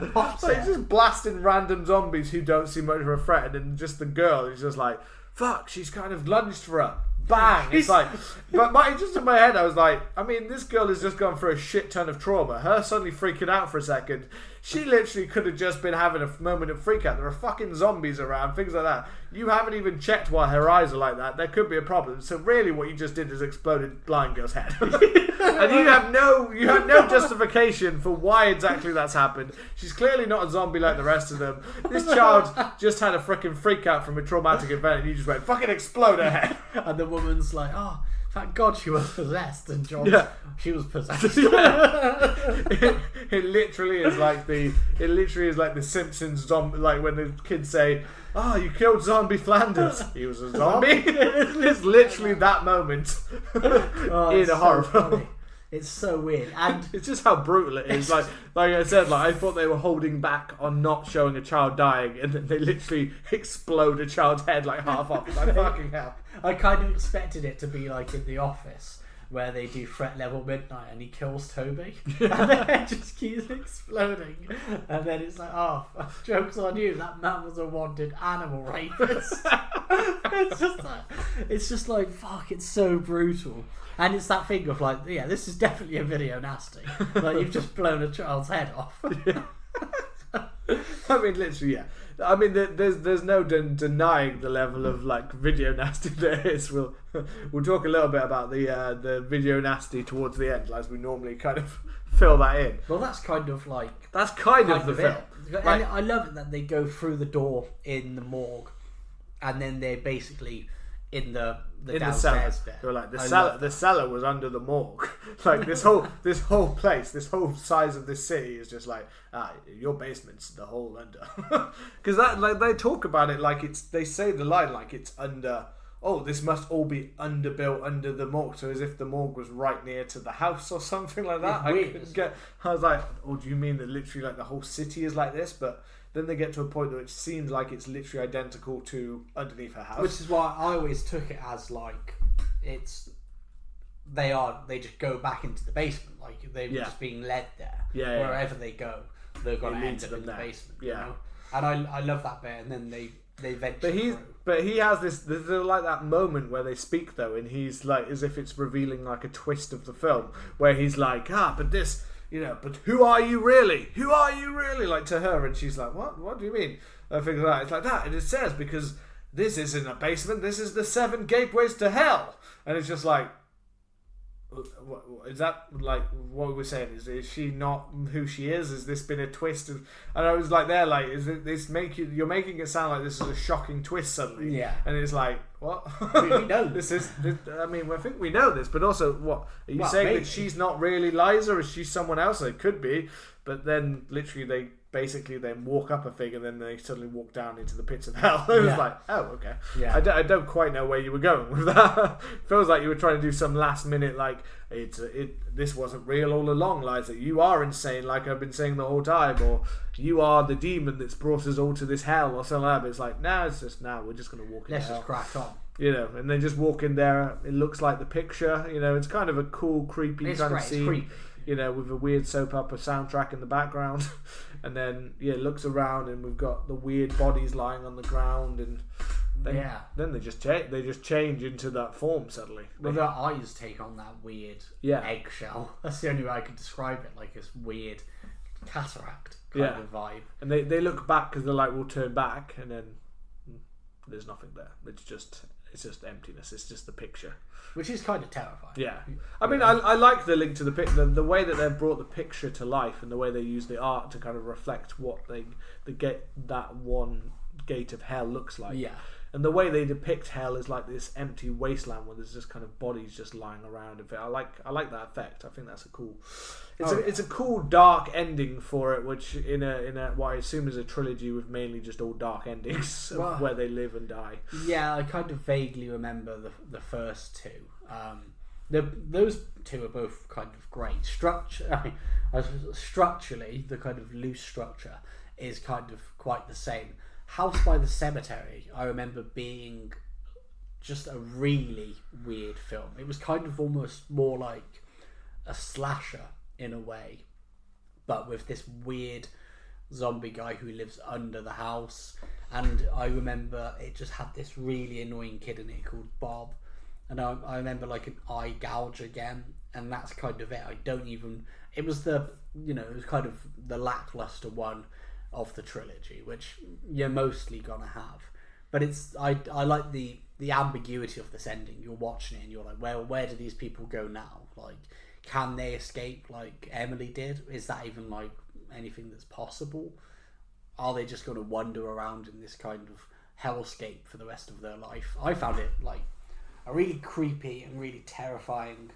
just blasting random zombies who don't seem much of a threat, and then just the girl who's just like, fuck, she's kind of lunged for her. Bang! It's like, but just in my head, I was like, I mean, this girl has just gone through a shit ton of trauma. Her suddenly freaking out for a second. She literally could have just been having a moment of freak out. There are fucking zombies around, things like that. You haven't even checked why her eyes are like that. There could be a problem. So really, what you just did is exploded blind girl's head, and you have no justification for why exactly that's happened. She's clearly not a zombie like the rest of them. This child just had a freaking freak out from a traumatic event, and you just went fucking explode her head. And the woman's like, oh, thank God she was possessed, and John, she was possessed. It literally is like the Simpsons zombie, like when the kids say, "Oh, you killed Zombie Flanders." He was a zombie. It's literally that moment in a horror film. It's so weird, and it's just how brutal it is. Like I said, I thought they were holding back on not showing a child dying, and then they literally explode a child's head like half off. Like fucking hell. I kind of expected it to be like in The Office, where they do Threat Level Midnight and he kills Toby, and then it just keeps exploding, and then it's like, oh, joke's on you, that man was a wanted animal rapist. it's just like fuck, it's so brutal. And it's that thing of like, yeah, this is definitely a video nasty. Like, you've just blown a child's head off. I mean, literally, yeah. I mean, there's no denying the level of like video nasty there is. We'll talk a little bit about the video nasty towards the end, as we normally kind of fill that in. Well, that's kind of like the film. And I love it that they go through the door in the morgue, and then they're basically in the downstairs bit. They're like the cellar was under the morgue. Like this whole place, this whole size of this city is just like your basement's the hole under. Because that, like, they talk about it like they say the line like it's under. Oh, this must all be underbuilt under the morgue, so as if the morgue was right near to the house or something like that. I was like, oh, do you mean that literally like the whole city is like this? But then they get to a point which seems like it's literally identical to underneath her house. Which is why I always took it as like they just go back into the basement, like they were just being led there. Wherever they go, they're gonna end up in the basement. Yeah. You know? And I love that bit, and then they venture But he has there's like that moment where they speak though, and he's like, as if it's revealing like a twist of the film, where he's like, but this, you know, but who are you really? Who are you really? Like, to her, and she's like, what do you mean? I think that it's like that, and it says, because this isn't a basement, this is the 7 gateways to hell, and it's just like, is that like what we're saying? Is she not who she is? Has this been a twist? And I was like, there, like, is it this you're making it sound like this is a shocking twist suddenly? Yeah. And it's like, what? We know this. I mean, I think we know this, but also, what are you saying, maybe that she's not really Liza? Is she someone else? It could be, but then literally they basically then walk up a thing, and then they suddenly walk down into the pits of hell. It was like, oh, okay. Yeah. I don't quite know where you were going with that. Feels like you were trying to do some last minute, like, this wasn't real all along, Liza. You are insane, like I've been saying the whole time, or you are the demon that's brought us all to this hell, or something like that. But it's like, we're just going to walk in. Let's just crack on. You know, and they just walk in there. It looks like the picture. You know, it's kind of a cool, creepy kind of scene. It's creepy. You know, with a weird soap opera soundtrack in the background. And then, looks around, and we've got the weird bodies lying on the ground, and then they just change into that form suddenly. Well, their eyes take on that weird eggshell. That's the only way I could describe it, like this weird cataract kind of vibe. And they look back because they're like, we'll turn back, and then there's nothing there. It's just emptiness. It's just the picture, which is kind of terrifying. Yeah, I mean, I like the link to the picture, the way that they've brought the picture to life, and the way they use the art to kind of reflect what that one gate of hell looks like. Yeah, and the way they depict hell is like this empty wasteland where there's just kind of bodies just lying around. I like that effect. I think that's a cool. It's a cool dark ending for it, which in a what I assume is a trilogy with mainly just all dark endings of where they live and die. Yeah, I kind of vaguely remember the first two. Those two are both kind of great. Structurally, the kind of loose structure is kind of quite the same. House by the Cemetery, I remember being just a really weird film. It was kind of almost more like a slasher in a way, but with this weird zombie guy who lives under the house. And I remember it just had this really annoying kid in it called Bob, and I remember like an eye gouge again, and that's kind of it. It was kind of the lackluster one of the trilogy, which you're mostly gonna have. But I like the ambiguity of this ending. You're watching it and you're like, where do these people go now? Like, can they escape like Emily did? Is that even like anything that's possible? Are they just going to wander around in this kind of hellscape for the rest of their life? I found it like a really creepy and really terrifying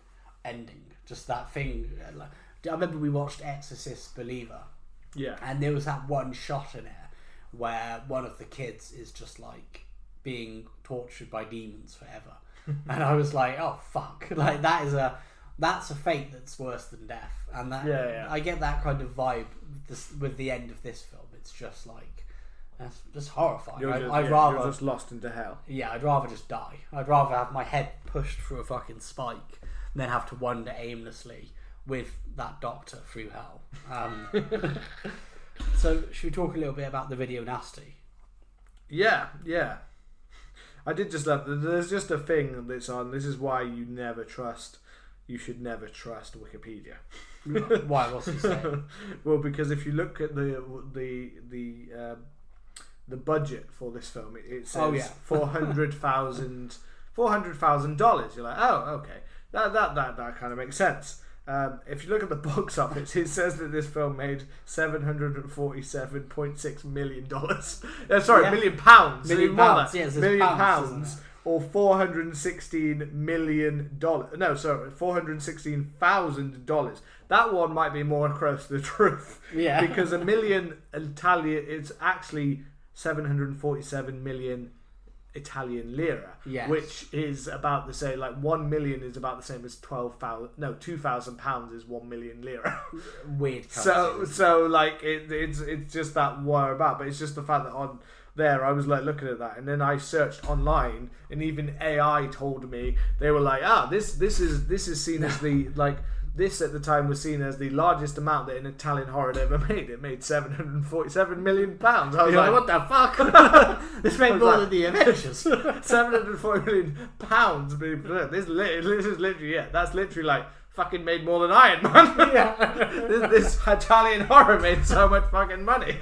ending. Just that thing. I remember we watched Exorcist Believer. Yeah. And there was that one shot in it where one of the kids is just like being tortured by demons forever. And I was like, oh fuck. Like that's a fate that's worse than death. And that I get that kind of vibe with the end of this film. It's just like, that's just horrifying. You're just lost into hell. Yeah, I'd rather just die. I'd rather have my head pushed through a fucking spike and then have to wander aimlessly with that doctor through hell. So should we talk a little bit about the video nasty? Yeah. I did just love. There's just a thing that's on. This is why you should never trust Wikipedia. Why? What's he saying? Well, because if you look at the budget for this film, it says $400,000. You're like, oh, okay, that kind of makes sense. If you look at the box office, it says that this film made $747.6 million. Million pounds. Million pounds. Yes, million pounds. Or $416 million. No, sorry, $416,000. That one might be more close to the truth. Yeah. Because a million Italian, it's actually 747 million Italian lira, yes. Which is about the same. Like 1 million is about the same as 2,000 pounds is 1 million lira. Weird. So like it's just that what about, but it's just the fact that on there I was like looking at that, and then I searched online, and even AI told me, they were like, this is seen as the like. This at the time was seen as the largest amount that an Italian horror had ever made. It made £747 million. I was like, what the fuck? This made more than the Avengers. £740 million. This is literally, that's literally like fucking made more than Iron Man. Yeah. this Italian horror made so much fucking money.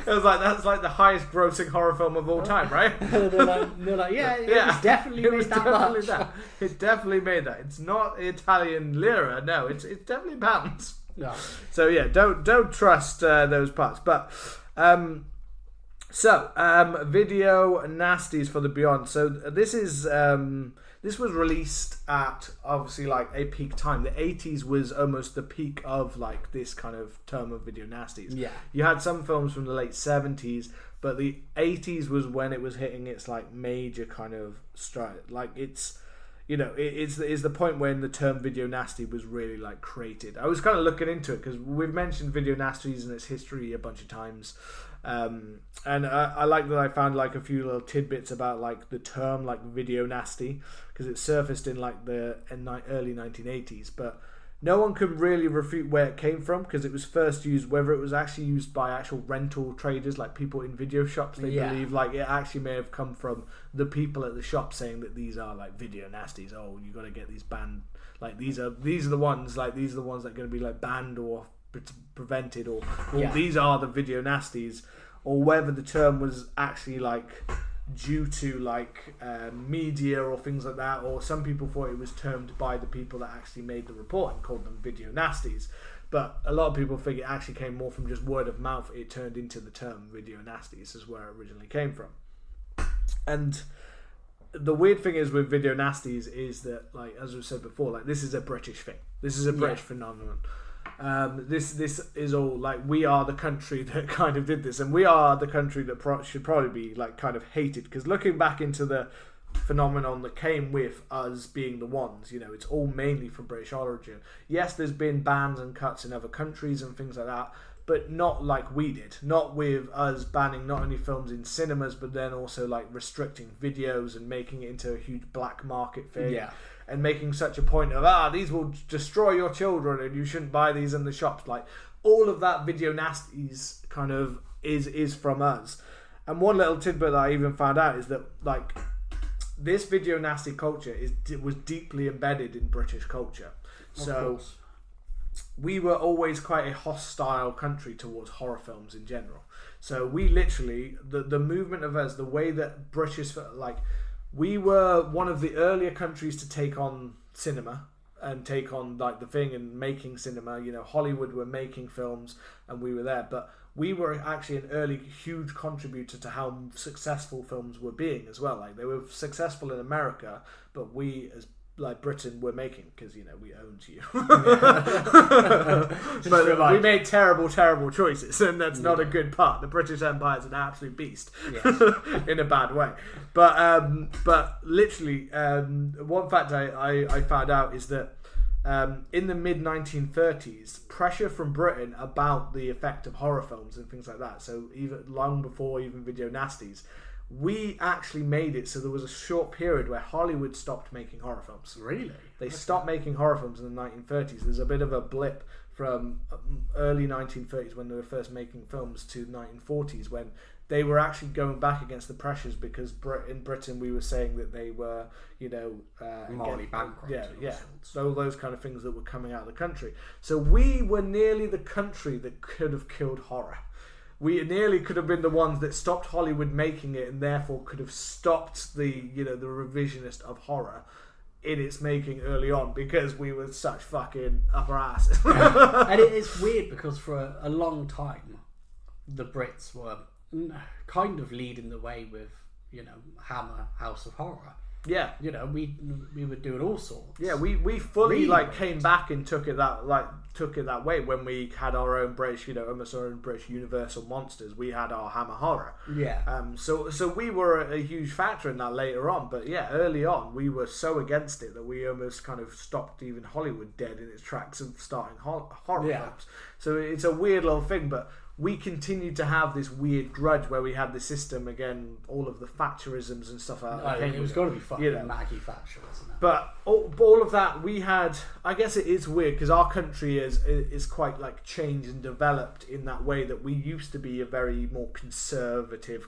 It was like, that's like the highest grossing horror film of all time, right? they're like, it was definitely made that much. It definitely made that. It's not Italian lira, no, it's definitely pounds. No. So yeah, don't trust those parts. But video nasties for the Beyond. So this was released at obviously like a peak time. The 80s was almost the peak of like this kind of term of video nasties. Yeah. You had some films from the late 70s, but the 80s was when it was hitting its like major kind of stride. Like it's the point when the term video nasty was really like created. I was kind of looking into it because we've mentioned video nasties and its history a bunch of times. And I like that I found like a few little tidbits about like the term like video nasty, because it surfaced in like the early 1980s, but no one could really refute where it came from, because it was first used, whether it was actually used by actual rental traders, like people in video shops. They believe like it actually may have come from the people at the shop saying that these are like video nasties. Oh, you got to get these banned. Like these are the ones that are going to be like banned or prevented, or these are the video nasties, or whether the term was actually like due to like media or things like that, or some people thought it was termed by the people that actually made the report and called them video nasties. But a lot of people think it actually came more from just word of mouth. It turned into the term video nasties is where it originally came from. And the weird thing is with video nasties is that, like as we said before, like this is a British thing. This is a British phenomenon. This is all like, we are the country that kind of did this, and we are the country that should probably be like kind of hated, because looking back into the phenomenon that came with us being the ones, it's all mainly from British origin. Yes, there's been bans and cuts in other countries and things like that, but not like we did. Not with us banning not only films in cinemas, but then also like restricting videos and making it into a huge black market thing. Yeah. And making such a point of, these will destroy your children and you shouldn't buy these in the shops. Like, all of that video nasties kind of is from us. And one little tidbit that I even found out is that, like, this video nasty culture was deeply embedded in British culture. So we were always quite a hostile country towards horror films in general. So we literally, the movement of us, the way that British, like, we were one of the earlier countries to take on cinema and take on like the thing and making cinema. Hollywood were making films and we were there, but we were actually an early huge contributor to how successful films were being as well. Like, they were successful in America, but we as like Britain were making, because we owned you. But we made terrible choices, and that's not a good part. The British Empire is an absolute beast. Yes. In a bad way. But literally, one fact I found out is that in the mid 1930s, pressure from Britain about the effect of horror films and things like that, so even long before even video nasties, we actually made it so there was a short period where Hollywood stopped making horror films. Really? They stopped making horror films in the 1930s. There's a bit of a blip from early 1930s when they were first making films to 1940s when they were actually going back against the pressures because in Britain we were saying that they were, morally bankrupt. Yeah. So all those kind of things that were coming out of the country. So we were nearly the country that could have killed horror. We nearly could have been the ones that stopped Hollywood making it and therefore could have stopped the revisionist of horror in its making early on because we were such fucking upper asses. And it is weird because for a long time the Brits were kind of leading the way with Hammer, House of Horror. Yeah, we were doing all sorts. Yeah, we fully came back and took it that way when we had our own British, almost our own British Universal Monsters. We had our Hammer Horror. Yeah. So we were a huge factor in that later on. But yeah, early on we were so against it that we almost kind of stopped even Hollywood dead in its tracks of starting horror films. So it's a weird little thing, but we continued to have this weird grudge where we had the system again, all of the Thatcherisms and stuff like that. It was got to be fucking Maggie Thatcher, wasn't it? But all of that we had. I guess it is weird because our country is quite like changed and developed in that way that we used to be a very more conservative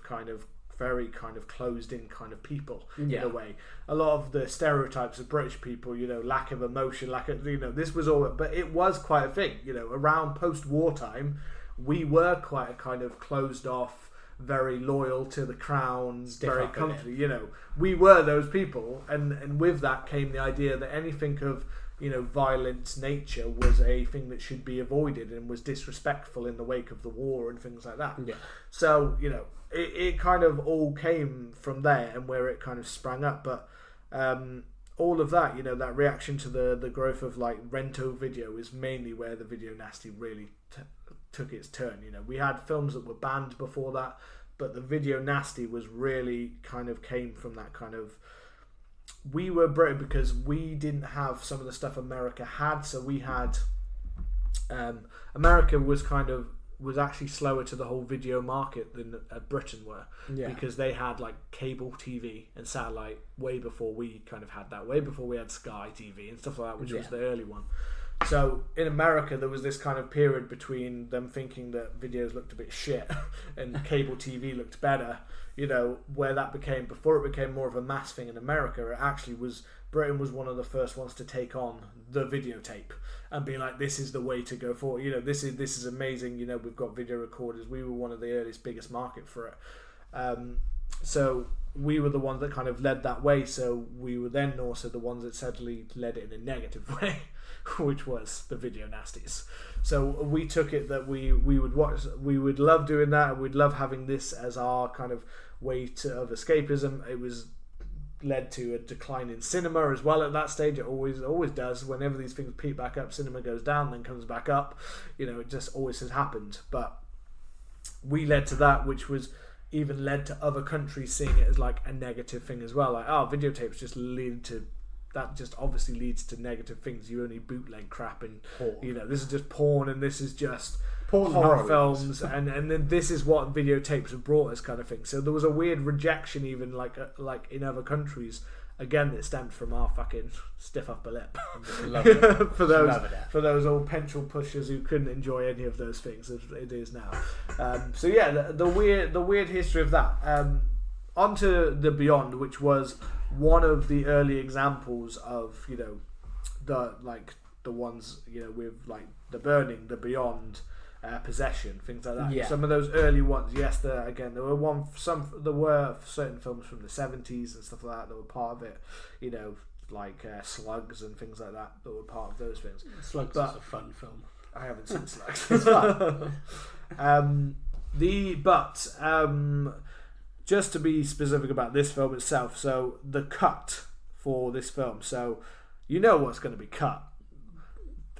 very closed in kind of people in a way. A lot of the stereotypes of British people, lack of emotion, this was all, but it was quite a thing. Around post-war time. We were quite a kind of closed off, very loyal to the crown, very country. We were those people, and with that came the idea that anything of violent nature was a thing that should be avoided and was disrespectful in the wake of the war and things like that. Yeah. So it kind of all came from there and where it kind of sprang up, but. All of that, that reaction to the growth of like rento video is mainly where the video nasty really took its turn. We had films that were banned before that, but the video nasty was really kind of came from that kind of. We were Britain because we didn't have some of the stuff America had, so we had. America was actually slower to the whole video market than Britain were, because they had like cable TV and satellite way before we kind of had that, way before we had Sky TV and stuff like that, which was the early one. So in America there was this kind of period between them thinking that videos looked a bit shit and cable TV looked better, where that became, before it became more of a mass thing in America, it actually was, Britain was one of the first ones to take on the videotape and be like, this is the way to go forward. This is amazing. We've got video recorders. We were one of the earliest, biggest market for it. So we were the ones that kind of led that way. So we were then also the ones that sadly led it in a negative way, which was the video nasties. So we took it that we would watch, we would love doing that. We'd love having this as our kind of way of escapism. It was led to a decline in cinema as well at that stage. It always does. Whenever these things peak back up, cinema goes down, then comes back up. It just always has happened. But we led to that, which was even led to other countries seeing it as like a negative thing as well. Like, videotapes just lead to that, just obviously leads to negative things. You only bootleg crap and porn. This is just porn, and this is just horror films, and then this is what videotapes have brought us, kind of thing. So there was a weird rejection, even like in other countries, again, that stemmed from our fucking stiff upper lip. for those old pencil pushers who couldn't enjoy any of those things as it is now. So yeah, the weird history of that. Onto the Beyond, which was one of the early examples of the ones with like The Burning, The Beyond. Possession, things like that. Yeah. Some of those early ones, yes, there were certain films from the 70s and stuff like that were part of it, like Slugs and things like that were part of those things. Slugs is a fun film. I haven't seen Slugs. It's fun. Just to be specific about this film itself, so the cut for this film, so what's going to be cut.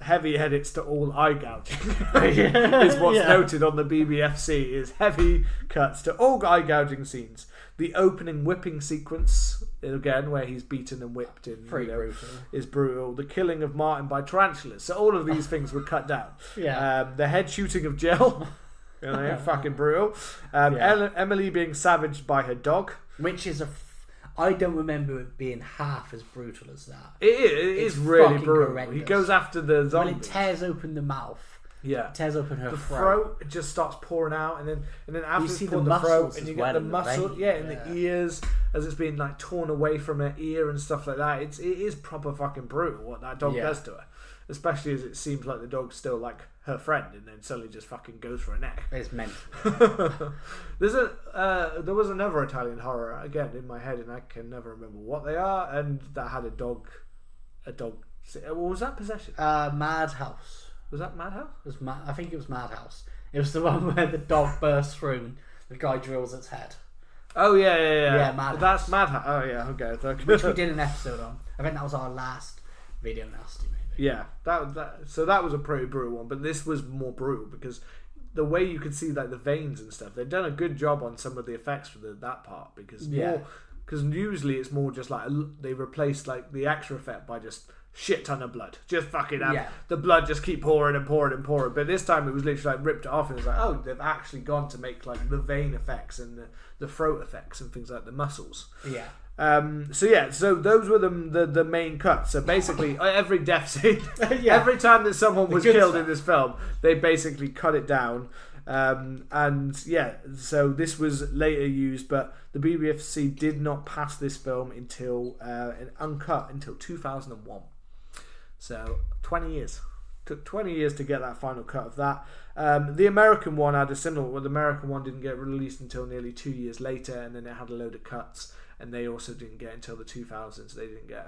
Heavy edits to all eye gouging is what's noted on the BBFC, is heavy cuts to all eye gouging scenes. The opening whipping sequence, again, where he's beaten and whipped is brutal. The killing of Martin by tarantulas. So all of these things were cut down. Yeah. The head shooting of Jill Fucking brutal. Emily being savaged by her dog. Which is I don't remember it being half as brutal as that. It is really brutal. Horrendous. He goes after the zombie. When it tears open the mouth. Yeah, tears open her throat. It just starts pouring out, and then after you see the throat, and you get the muscle, in the ears as it's being like torn away from her ear and stuff like that. It is proper fucking brutal what that dog does to her, especially as it seems like the dog's still like her friend, and then suddenly just fucking goes for her neck. It's mental. There was another Italian horror again in my head, and I can never remember what they are, and that had a dog. What was that? Possession? Madhouse. Was that Madhouse? I think it was Madhouse. It was the one where the dog bursts through and the guy drills its head. Oh yeah. Yeah, Madhouse. That's Madhouse. Oh yeah, okay. Which we did an episode on. I think that was our last video nasty, maybe. Yeah, so that was a pretty brutal one, but this was more brutal because the way you could see like the veins and stuff, they've done a good job on some of the effects for that part because usually it's more just like they replaced like the extra effect by just shit ton of blood, just fucking the blood just keep pouring and pouring and pouring. But this time it was literally like ripped it off, and it's like, oh, they've actually gone to make like the vein effects and the throat effects and things like the muscles. So those were the main cuts. So basically every death scene, every time that someone was killed in this film, they basically cut it down. So this was later used, but the BBFC did not pass this film until uncut until 2001. So 20 years. Took 20 years to get that final cut of that. The American one had a similar. Well, the American one didn't get released until nearly 2 years later, and then it had a load of cuts. And they also didn't get until the 2000s. They didn't get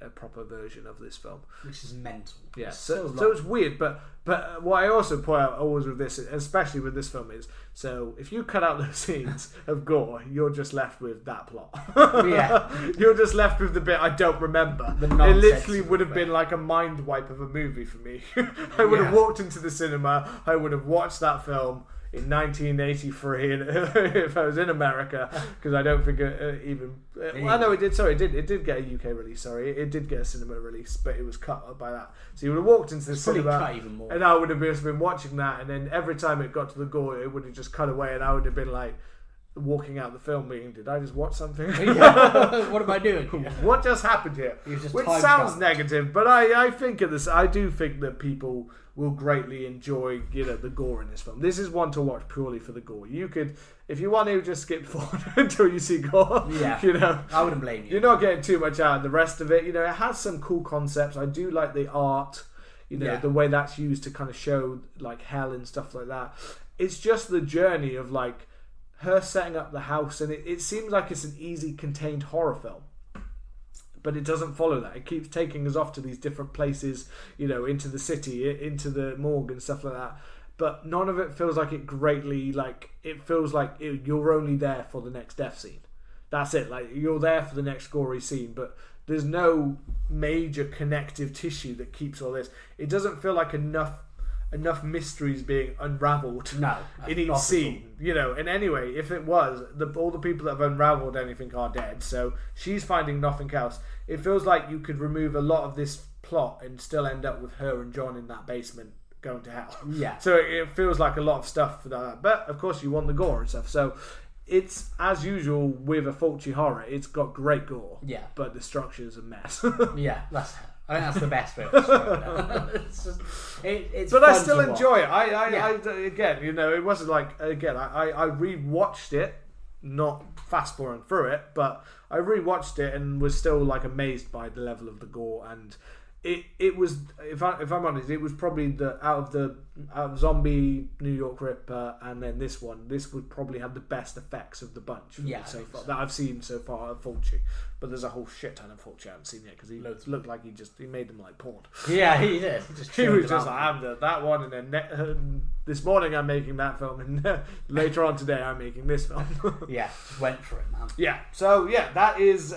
a proper version of this film, which is mental. Yeah, so it's weird. But what I also point out always with this, especially with this film, is so if you cut out those scenes of gore, you're just left with that plot. You're just left with the bit I don't remember. It literally would have been like a mind wipe of a movie for me. I would have walked into the cinema. I would have watched that film in 1983 if I was in America, because I don't think I know it did. Sorry, it did get a UK release. Sorry, it did get a cinema release, but it was cut up by that. So you would have walked into the cinema, even more. and I would have just been watching that, and then every time it got to the gore, it would have just cut away, and I would have been like walking out the film being, did I just watch something? What am I doing? What just happened here? Which sounds negative, but I do think that people will greatly enjoy, the gore in this film. This is one to watch purely for the gore. You could, if you want to, just skip forward until you see gore. Yeah, I wouldn't blame you. You're not getting too much out of the rest of it. It has some cool concepts. I do like the art. The way that's used to kind of show like hell and stuff like that. It's just the journey of like her setting up the house, and it seems like it's an easy contained horror film. But it doesn't follow that. It keeps taking us off to these different places, into the city, into the morgue and stuff like that. But none of it feels like it greatly, like, it feels like you're only there for the next death scene. That's it. Like, you're there for the next gory scene, but there's no major connective tissue that keeps all this. It doesn't feel like enough mysteries being unravelled in each scene, and anyway, if it was, all the people that have unravelled anything are dead, so she's finding nothing else. It feels like you could remove a lot of this plot and still end up with her and John in that basement going to hell. So it feels like a lot of stuff for that, but of course you want the gore and stuff, so it's, as usual with a Fulci horror, it's got great gore, but the structure's a mess. I think that's the best way of describing it. It's but I still enjoy it. I again, it wasn't like, again, I rewatched it, not fast forwarding through it, but I rewatched it and was still like amazed by the level of the gore, and it was, if I'm honest, it was probably out of Zombie, New York Ripper, and then this would probably have the best effects of the bunch so far that I've seen so far of Fulci. But there's a whole shit ton of Fulci I haven't seen yet, because he looked like he made them like porn. Yeah, he did. He was just like, I'm that one, and then this morning I'm making that film, and later on today I'm making this film. Went for it, man. Yeah, so that is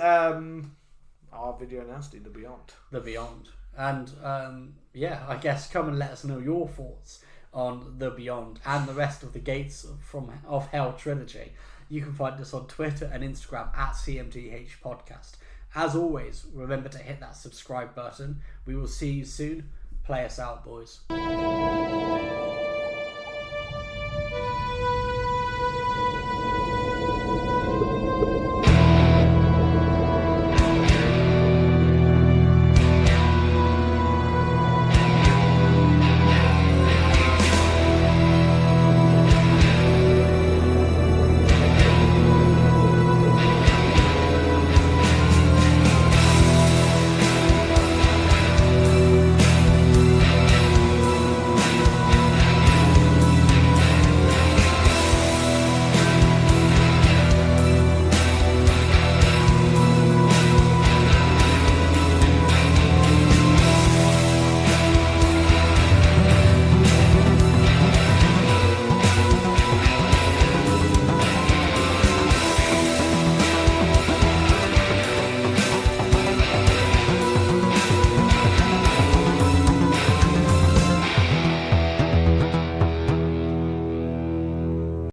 our video nasty, The Beyond. The Beyond. And I guess come and let us know your thoughts on The Beyond and the rest of the Gates of Hell trilogy. You can find us on Twitter and Instagram at CMTH Podcast. As always, remember to hit that subscribe button. We will see you soon. Play us out, boys.